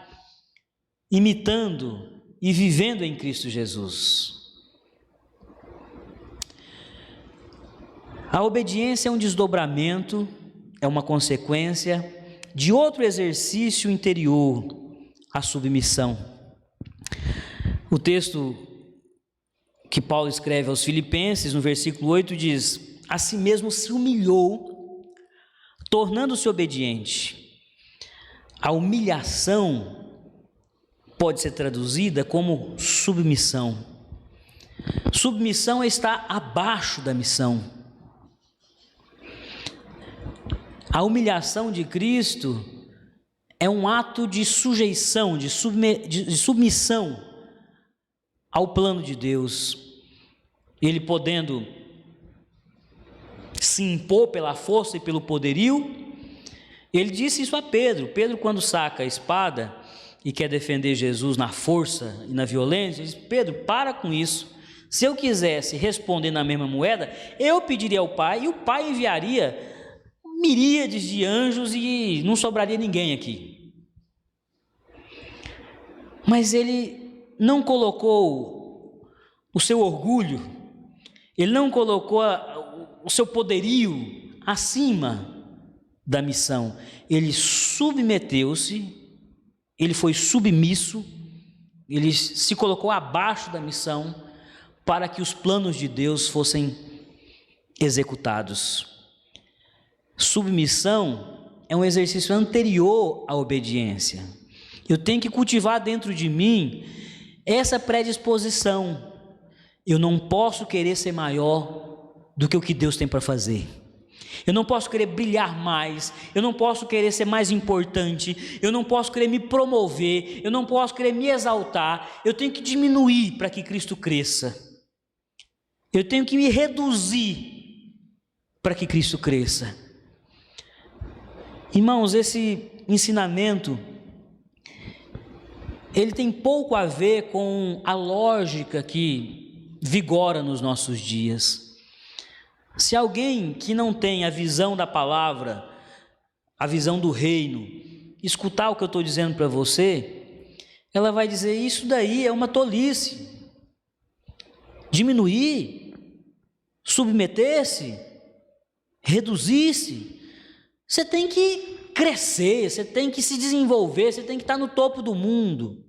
imitando e vivendo em Cristo Jesus. A obediência é um desdobramento, é uma consequência de outro exercício interior, a submissão. O texto que Paulo escreve aos Filipenses, no versículo 8, diz: a si mesmo se humilhou, tornando-se obediente. A humilhação pode ser traduzida como submissão. Submissão é estar abaixo da missão. A humilhação de Cristo é um ato de sujeição, de submissão ao plano de Deus. Ele podendo se impor pela força e pelo poderio, ele disse isso a Pedro. Pedro, quando saca a espada e quer defender Jesus na força e na violência, ele diz: Pedro, para com isso. Se eu quisesse responder na mesma moeda, eu pediria ao Pai e o Pai enviaria miríades de anjos e não sobraria ninguém aqui. Mas ele não colocou o seu orgulho, ele não colocou o seu poderio acima da missão. Ele submeteu-se, ele foi submisso, ele se colocou abaixo da missão para que os planos de Deus fossem executados. Submissão é um exercício anterior à obediência. Eu tenho que cultivar dentro de mim essa predisposição. Eu não posso querer ser maior do que o que Deus tem para fazer. Eu não posso querer brilhar mais, eu não posso querer ser mais importante, eu não posso querer me promover, eu não posso querer me exaltar. Eu tenho que diminuir para que Cristo cresça. Eu tenho que me reduzir para que Cristo cresça. Irmãos, esse ensinamento, ele tem pouco a ver com a lógica que vigora nos nossos dias. Se alguém que não tem a visão da palavra, a visão do reino, escutar o que eu estou dizendo para você, ela vai dizer: isso daí é uma tolice. Diminuir, submeter-se, reduzir-se. Você tem que crescer, você tem que se desenvolver, você tem que estar no topo do mundo.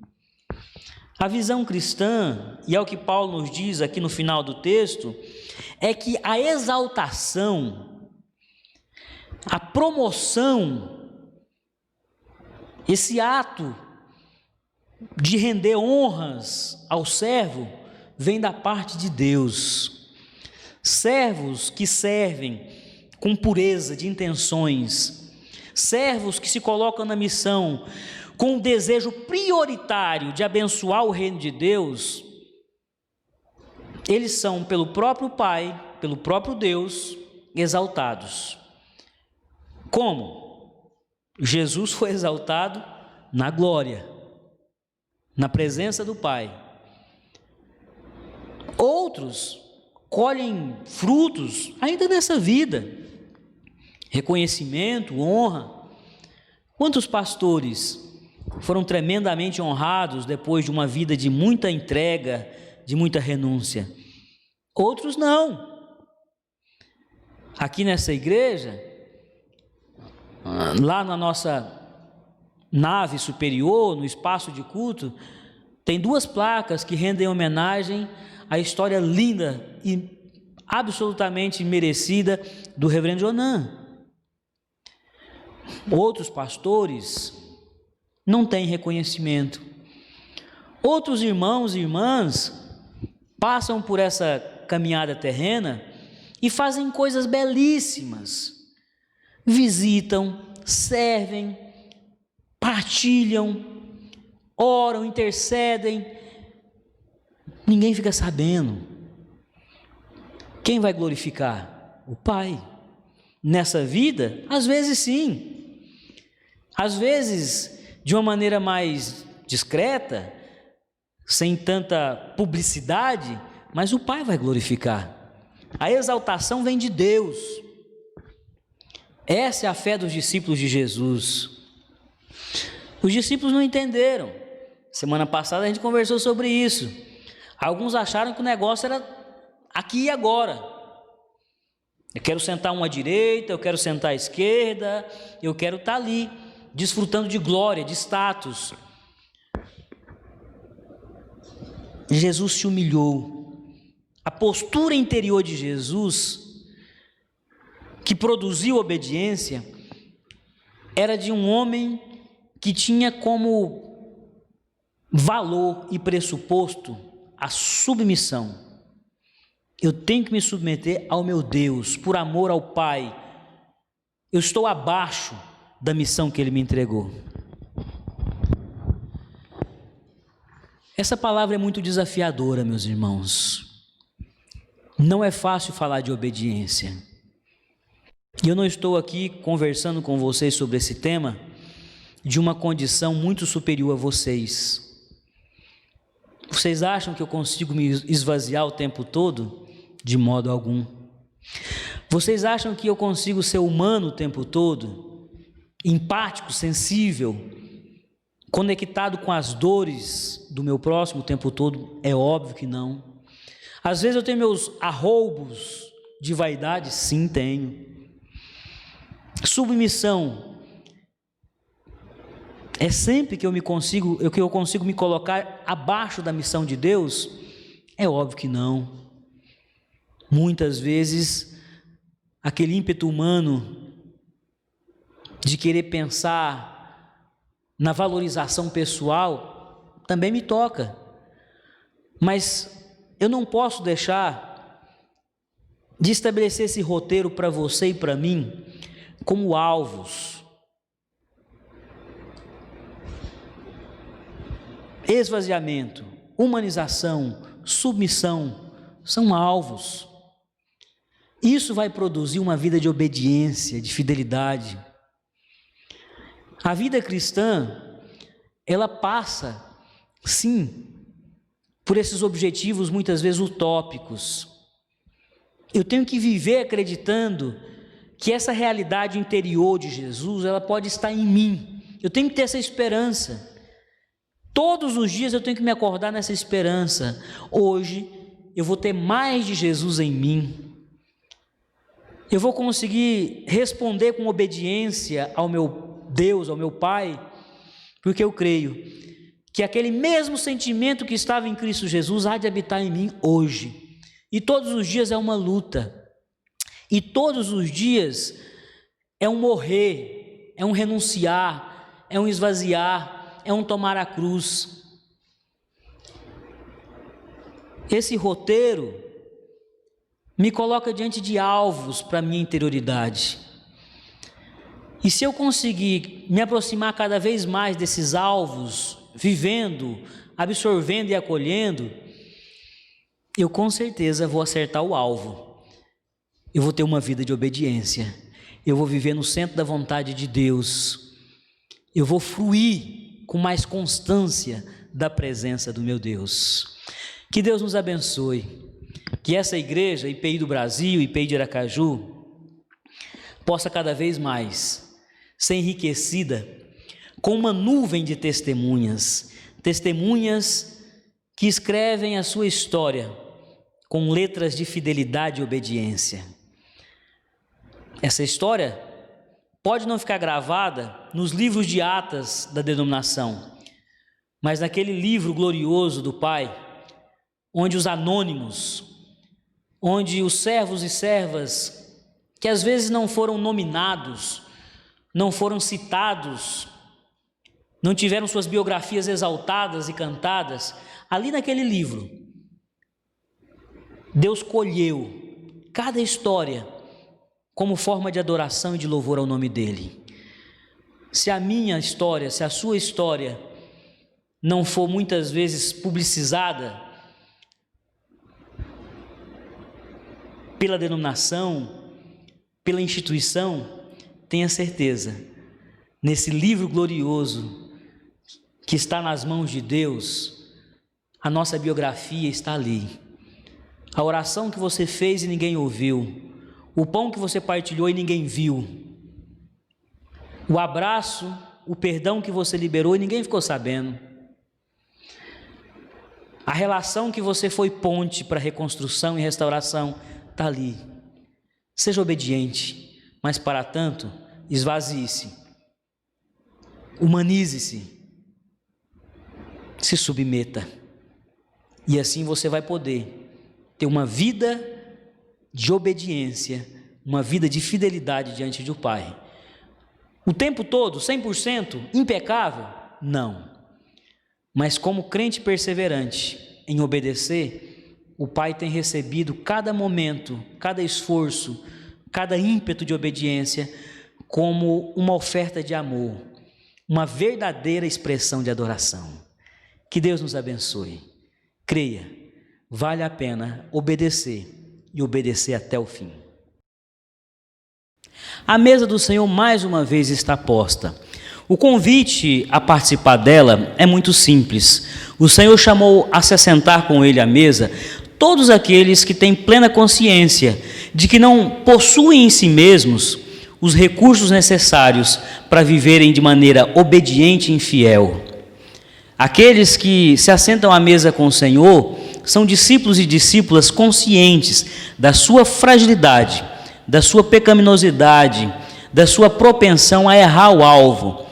A visão cristã, e é o que Paulo nos diz aqui no final do texto, é que a exaltação, a promoção, esse ato de render honras ao servo, vem da parte de Deus. Servos que servem com pureza de intenções, servos que se colocam na missão com o desejo prioritário de abençoar o reino de Deus, eles são pelo próprio Pai, pelo próprio Deus, exaltados. Como? Jesus foi exaltado na glória, na presença do Pai. Outros colhem frutos ainda nessa vida, reconhecimento, honra. Quantos pastores foram tremendamente honrados depois de uma vida de muita entrega, de muita renúncia? Outros não. Aqui nessa igreja, lá na nossa nave superior, no espaço de culto, tem 2 placas que rendem homenagem à história linda e absolutamente merecida do reverendo Jonan. Outros pastores não têm reconhecimento. Outros irmãos e irmãs passam por essa caminhada terrena e fazem coisas belíssimas. Visitam, servem, partilham, oram, intercedem. Ninguém fica sabendo. Quem vai glorificar? O Pai. Nessa vida, às vezes sim. Às vezes, de uma maneira mais discreta, sem tanta publicidade, mas o Pai vai glorificar. A exaltação vem de Deus. Essa é a fé dos discípulos de Jesus. Os discípulos não entenderam. Semana passada a gente conversou sobre isso. Alguns acharam que o negócio era aqui e agora. Eu quero sentar uma à direita, eu quero sentar à esquerda, eu quero estar ali, desfrutando de glória, de status. Jesus se humilhou. A postura interior de Jesus, que produziu obediência, era de um homem que tinha como valor e pressuposto a submissão. Eu tenho que me submeter ao meu Deus, por amor ao Pai. Eu estou abaixo da missão que Ele me entregou. Essa palavra é muito desafiadora, meus irmãos. Não é fácil falar de obediência. E eu não estou aqui conversando com vocês sobre esse tema de uma condição muito superior a vocês. Vocês acham que eu consigo me esvaziar o tempo todo? De modo algum. Vocês acham que eu consigo ser humano o tempo todo? Empático, sensível, conectado com as dores do meu próximo o tempo todo? É óbvio que não. Às vezes eu tenho meus arroubos de vaidade? Sim, tenho. Submissão é sempre que eu consigo me colocar abaixo da missão de Deus? É óbvio que não. Muitas vezes aquele ímpeto humano de querer pensar na valorização pessoal também me toca, mas eu não posso deixar de estabelecer esse roteiro para você e para mim como alvos. Esvaziamento, humanização, submissão são alvos. Isso vai produzir uma vida de obediência, de fidelidade. A vida cristã, ela passa, sim, por esses objetivos muitas vezes utópicos. Eu tenho que viver acreditando que essa realidade interior de Jesus, ela pode estar em mim. Eu tenho que ter essa esperança. Todos os dias eu tenho que me acordar nessa esperança. Hoje eu vou ter mais de Jesus em mim. Eu vou conseguir responder com obediência ao meu Deus, ao meu Pai, porque eu creio que aquele mesmo sentimento que estava em Cristo Jesus há de habitar em mim hoje. E todos os dias é uma luta. E todos os dias é um morrer, é um renunciar, é um esvaziar, é um tomar a cruz. Esse roteiro me coloca diante de alvos para a minha interioridade. E se eu conseguir me aproximar cada vez mais desses alvos, vivendo, absorvendo e acolhendo, eu com certeza vou acertar o alvo. Eu vou ter uma vida de obediência. Eu vou viver no centro da vontade de Deus. Eu vou fruir com mais constância da presença do meu Deus. Que Deus nos abençoe. Que essa igreja, IPI do Brasil, IPI de Aracaju, possa cada vez mais ser enriquecida com uma nuvem de testemunhas que escrevem a sua história com letras de fidelidade e obediência. Essa história pode não ficar gravada nos livros de atas da denominação, mas naquele livro glorioso do Pai, onde os anônimos, onde os servos e servas, que às vezes não foram nominados, não foram citados, não tiveram suas biografias exaltadas e cantadas, ali naquele livro, Deus colheu cada história como forma de adoração e de louvor ao nome dEle. Se a minha história, se a sua história não for muitas vezes publicizada pela denominação, pela instituição, tenha certeza, nesse livro glorioso que está nas mãos de Deus, a nossa biografia está ali. A oração que você fez e ninguém ouviu, o pão que você partilhou e ninguém viu, o abraço, o perdão que você liberou e ninguém ficou sabendo, a relação que você foi ponte para reconstrução e restauração, está ali. Seja obediente, mas para tanto, esvazie-se, humanize-se, se submeta, e assim você vai poder ter uma vida de obediência, uma vida de fidelidade diante do Pai. O tempo todo, 100%, impecável? Não. Mas como crente perseverante em obedecer, o Pai tem recebido cada momento, cada esforço, cada ímpeto de obediência como uma oferta de amor, uma verdadeira expressão de adoração. Que Deus nos abençoe. Creia, vale a pena obedecer e obedecer até o fim. A mesa do Senhor mais uma vez está posta. O convite a participar dela é muito simples. O Senhor chamou a se assentar com Ele à mesa todos aqueles que têm plena consciência de que não possuem em si mesmos os recursos necessários para viverem de maneira obediente e fiel. Aqueles que se assentam à mesa com o Senhor são discípulos e discípulas conscientes da sua fragilidade, da sua pecaminosidade, da sua propensão a errar o alvo.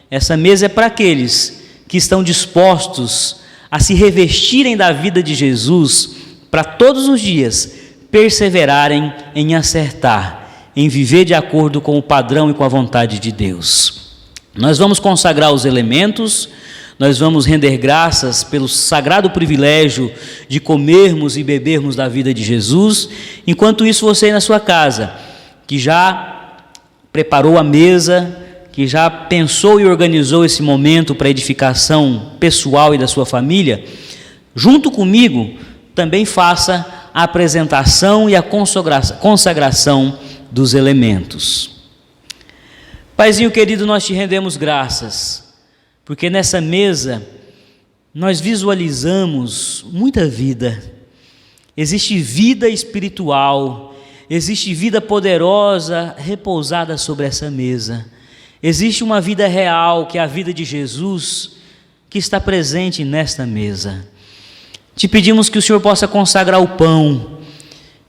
Essa mesa é para aqueles que estão dispostos a se revestirem da vida de Jesus para todos os dias perseverarem em acertar, em viver de acordo com o padrão e com a vontade de Deus. Nós vamos consagrar os elementos, nós vamos render graças pelo sagrado privilégio de comermos e bebermos da vida de Jesus. Enquanto isso, você aí na sua casa, que já preparou a mesa, que já pensou e organizou esse momento para edificação pessoal e da sua família, junto comigo, também faça a apresentação e a consagração dos elementos. Paizinho querido, nós te rendemos graças, porque nessa mesa nós visualizamos muita vida. Existe vida espiritual, existe vida poderosa repousada sobre essa mesa. Existe uma vida real, que é a vida de Jesus, que está presente nesta mesa. Te pedimos que o Senhor possa consagrar o pão,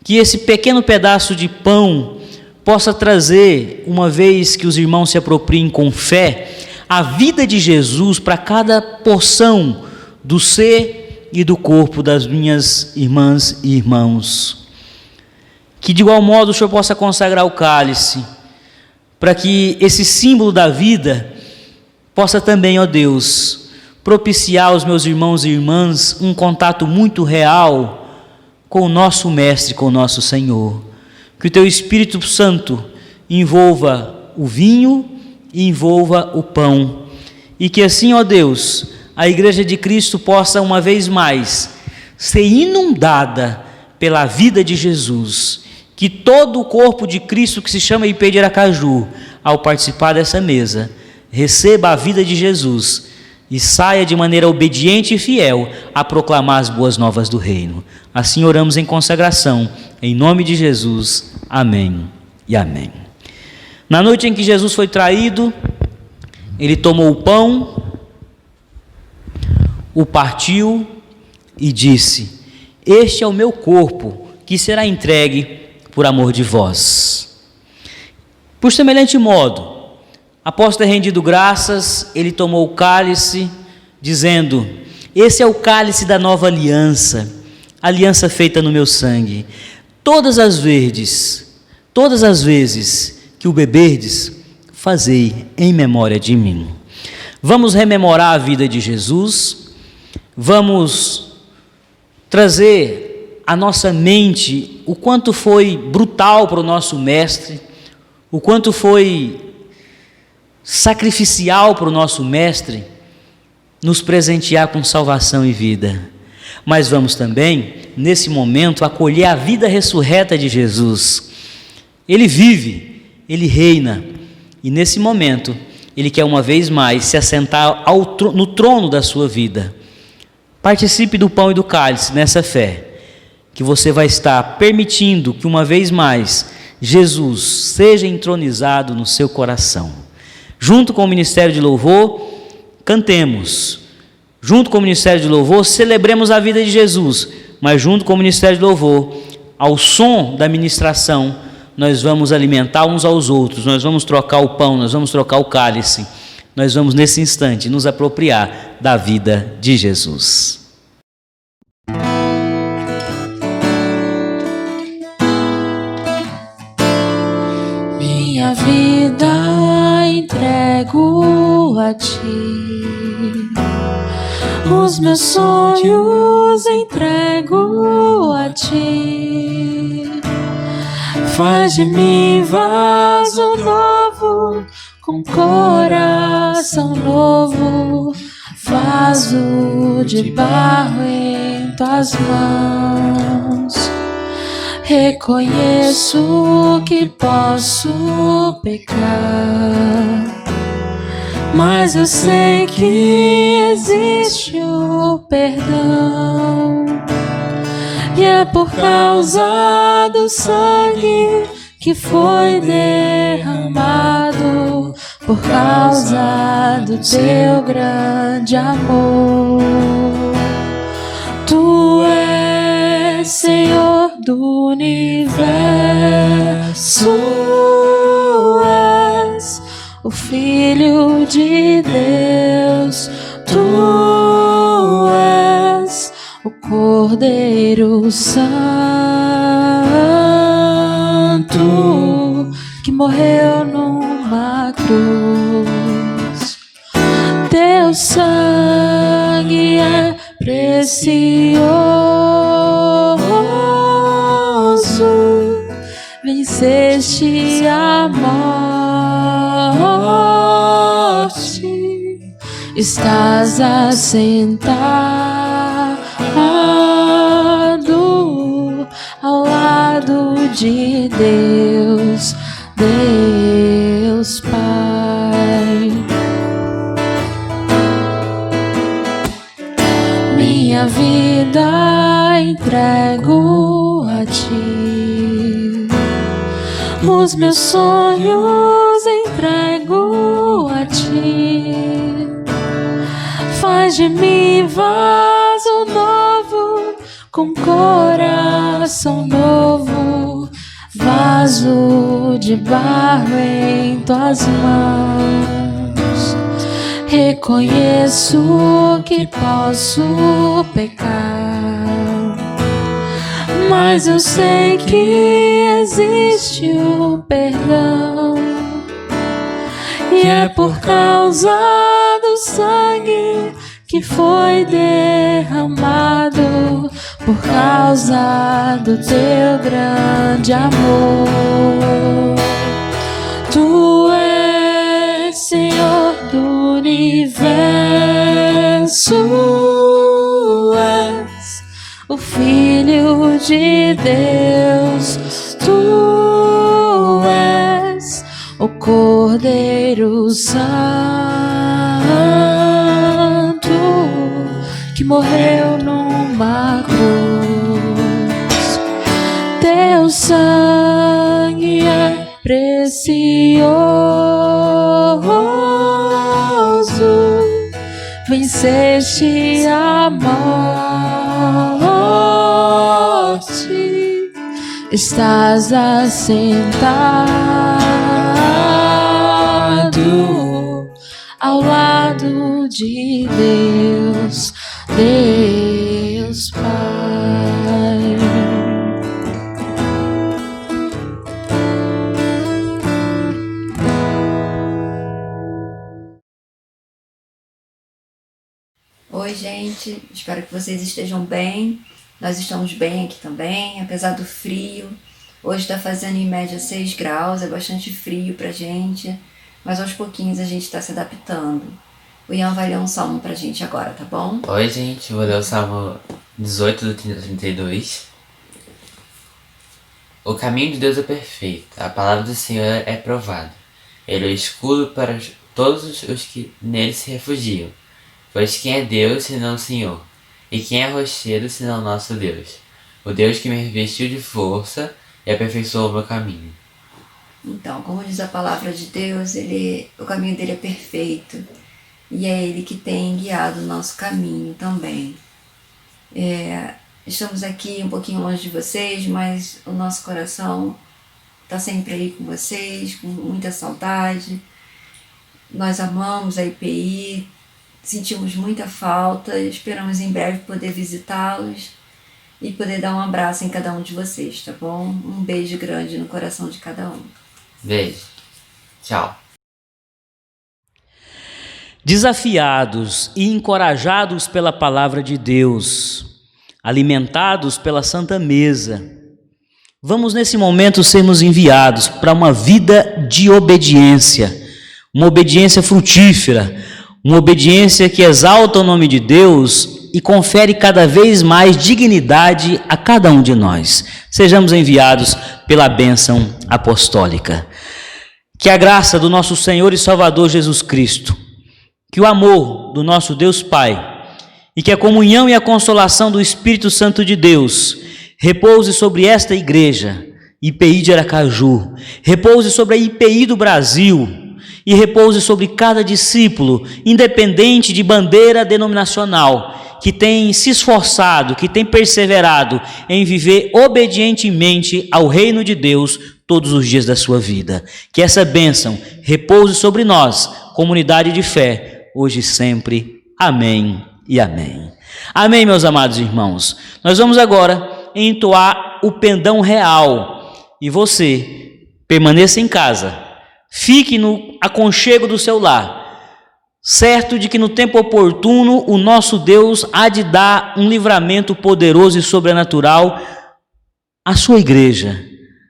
que esse pequeno pedaço de pão possa trazer, uma vez que os irmãos se apropriem com fé, a vida de Jesus para cada porção do ser e do corpo das minhas irmãs e irmãos. Que de igual modo o Senhor possa consagrar o cálice, para que esse símbolo da vida possa também, ó Deus, propiciar aos meus irmãos e irmãs um contato muito real com o nosso Mestre, com o nosso Senhor. Que o Teu Espírito Santo envolva o vinho e envolva o pão. E que assim, ó Deus, a Igreja de Cristo possa uma vez mais ser inundada pela vida de Jesus. Que todo o corpo de Cristo que se chama IP de Aracaju, ao participar dessa mesa, receba a vida de Jesus e saia de maneira obediente e fiel a proclamar as boas novas do reino. Assim oramos em consagração, em nome de Jesus. Amém e amém. Na noite em que Jesus foi traído, ele tomou o pão, o partiu e disse: este é o meu corpo, que será entregue por amor de vós. Por semelhante modo, após ter rendido graças, ele tomou o cálice, dizendo: esse é o cálice da nova aliança, aliança feita no meu sangue. Todas as vezes que o beberdes, fazei em memória de mim. Vamos rememorar a vida de Jesus, vamos trazer à nossa mente o quanto foi brutal para o nosso Mestre, o quanto foi sacrificial para o nosso Mestre nos presentear com salvação e vida. Mas vamos também, nesse momento, acolher a vida ressurreta de Jesus. Ele vive, ele reina, e nesse momento, ele quer uma vez mais se assentar no trono da sua vida. Participe do pão e do cálice nessa fé, que você vai estar permitindo que uma vez mais Jesus seja entronizado no seu coração. Junto com o Ministério de Louvor, cantemos. Junto com o Ministério de Louvor, celebremos a vida de Jesus. Mas junto com o Ministério de Louvor, ao som da ministração, nós vamos alimentar uns aos outros, nós vamos trocar o pão, nós vamos trocar o cálice. Nós vamos nesse instante nos apropriar da vida de Jesus. Minha vida entrego a ti, os meus sonhos entrego a ti. Faz de mim vaso novo, com coração novo, vaso de barro em tuas mãos. Reconheço que posso pecar, mas eu sei que existe o perdão. E é por causa do sangue que foi derramado, por causa do teu grande amor. Tu és Senhor do universo, és o Filho de Deus, tu és o Cordeiro Santo que morreu numa cruz. Teu sangue é precioso, venceste a morte, estás assentado ao lado de Deus, Deus Pai. Minha vida entrego a ti, os meus sonhos entrego a ti. Faz de mim vaso novo, com coração novo, vaso de barro em tuas mãos. Reconheço que posso pecar, mas eu sei que existe o perdão. E é por causa do sangue que foi derramado, por causa do teu grande amor. Tu és Senhor do universo, és o Filho de Deus, tu és o Cordeiro Santo que morreu numa cruz. Teu sangue é precioso, venceste a morte, estás assentado ao lado de Deus, Deus Pai. Oi, gente, espero que vocês estejam bem. Nós estamos bem aqui também, apesar do frio. Hoje está fazendo em média 6 graus, é bastante frio pra gente, mas aos pouquinhos a gente está se adaptando. O Ian vai ler um salmo pra gente agora, tá bom? Oi, gente, eu vou ler o salmo 18 do 32. O caminho de Deus é perfeito, a palavra do Senhor é provada. Ele é o escudo para todos os que nele se refugiam. Pois quem é Deus senão o Senhor? E quem é rochedo senão o nosso Deus? O Deus que me revestiu de força e aperfeiçoou o meu caminho. Então, como diz a palavra de Deus, o caminho dele é perfeito. E é ele que tem guiado o nosso caminho também. Estamos aqui um pouquinho longe de vocês, mas o nosso coração está sempre aí com vocês, com muita saudade. Nós amamos a IPI, sentimos muita falta e esperamos em breve poder visitá-los e poder dar um abraço em cada um de vocês, tá bom? Um beijo grande no coração de cada um. Beijo. Tchau. Desafiados e encorajados pela palavra de Deus, alimentados pela Santa Mesa, vamos nesse momento sermos enviados para uma vida de obediência, uma obediência frutífera, uma obediência que exalta o nome de Deus e confere cada vez mais dignidade a cada um de nós. Sejamos enviados pela bênção apostólica. Que a graça do nosso Senhor e Salvador Jesus Cristo, que o amor do nosso Deus Pai e que a comunhão e a consolação do Espírito Santo de Deus repouse sobre esta igreja, IPI de Aracaju, repouse sobre a IPI do Brasil e repouse sobre cada discípulo, independente de bandeira denominacional, que tem se esforçado, que tem perseverado em viver obedientemente ao reino de Deus todos os dias da sua vida. Que essa bênção repouse sobre nós, comunidade de fé, hoje e sempre. Amém e amém. Amém, meus amados irmãos. Nós vamos agora entoar o pendão real e você permaneça em casa, fique no aconchego do seu lar, certo de que no tempo oportuno o nosso Deus há de dar um livramento poderoso e sobrenatural à sua igreja,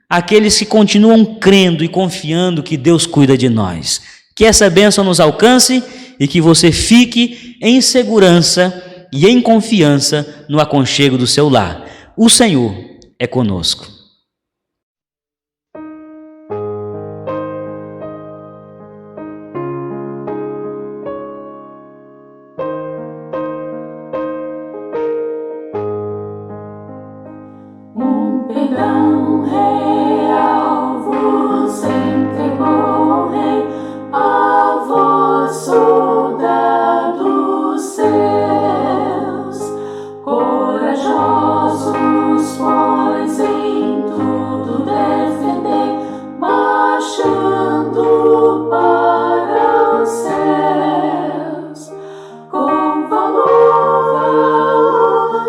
àqueles que continuam crendo e confiando que Deus cuida de nós. Que essa bênção nos alcance e que você fique em segurança e em confiança no aconchego do seu lar. O Senhor é conosco. Perdão real vos entregou, Rei, a vós, soldados seus, corajosos, pois em tudo defender, marchando para os céus, com valor,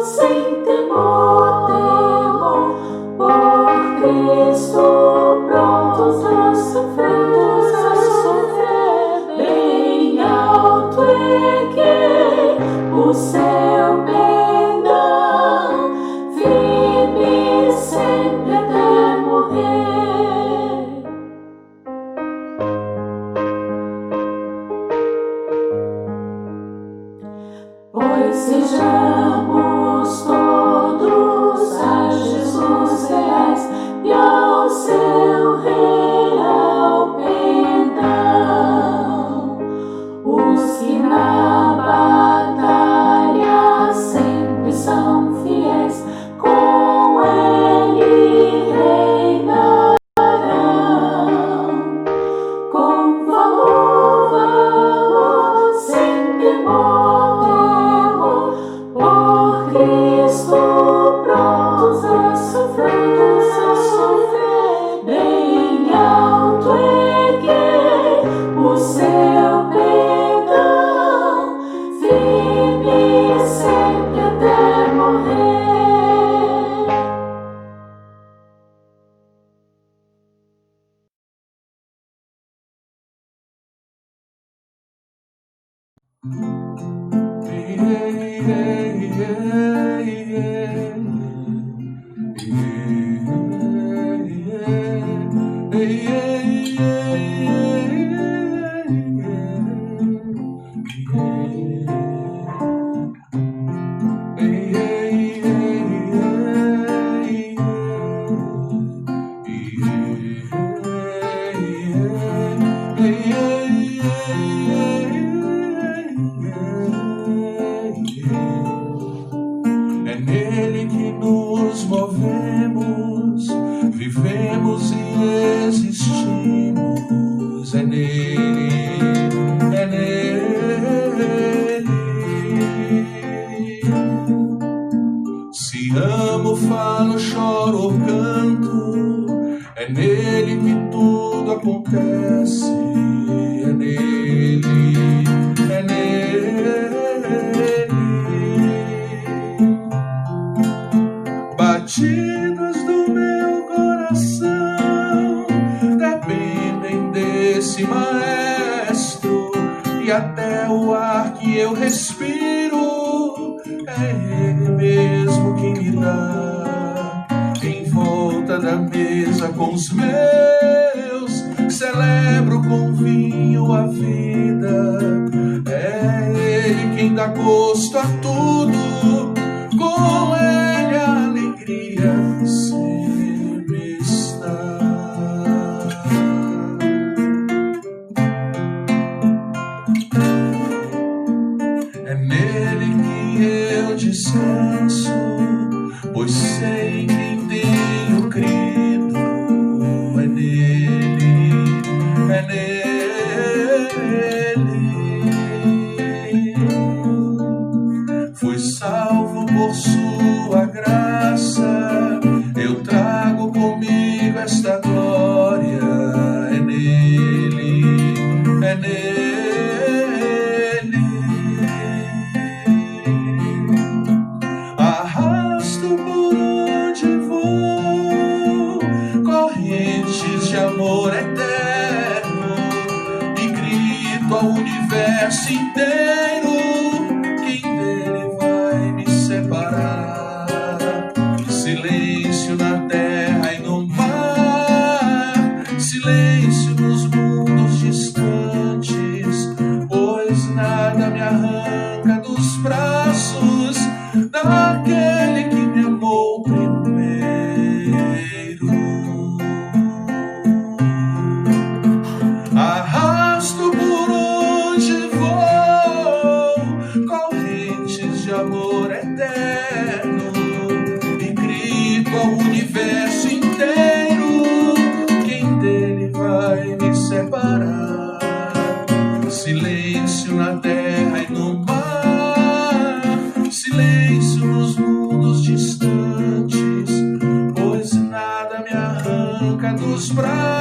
sem temor, Cristo prontos a sofrer, bem alto erguei o seu perdão, pois sejamos todos a Jesus reais e ao seu real perdão. Os que na batalha sempre são fiéis, com ele reinarão. Com valor, sempre modelo, por Cristo prontos a sofrer, bem alto erguei o seu perdão, firme sempre até morrer. É nele que nos movemos, vivemos e existimos. É nele, é nele. Se amo, falo, choro ou canto, é nele que tudo acontece. É nele, é nele. Batidas do meu coração dependem desse maestro, e até o ar que eu respiro é ele mesmo que me dá. Em volta da mesa com os meus, celebro com vinho a vida. É ele quem dá gosto a tudo, com ele a alegria sempre está. É nele que eu descanso, pois sei quem tenho crido. É nele, é nele. Fui salvo por sua graça, eu trago comigo esta glória. É nele, é nele. Arrasto por onde vou correntes de amor eterno e grito ao universo inteiro: quem dele vai me separar? Silêncio na terra e no mar, silêncio nos mundos distantes, pois nada me arranca dos braços daquele que me amou primeiro. Arrasto por onde vou correntes de amor eterno e grito ao universo inteiro: quem dele vai me separar? Silêncio na terra e no mar, silêncio nos mundos distantes, pois nada me arranca dos braços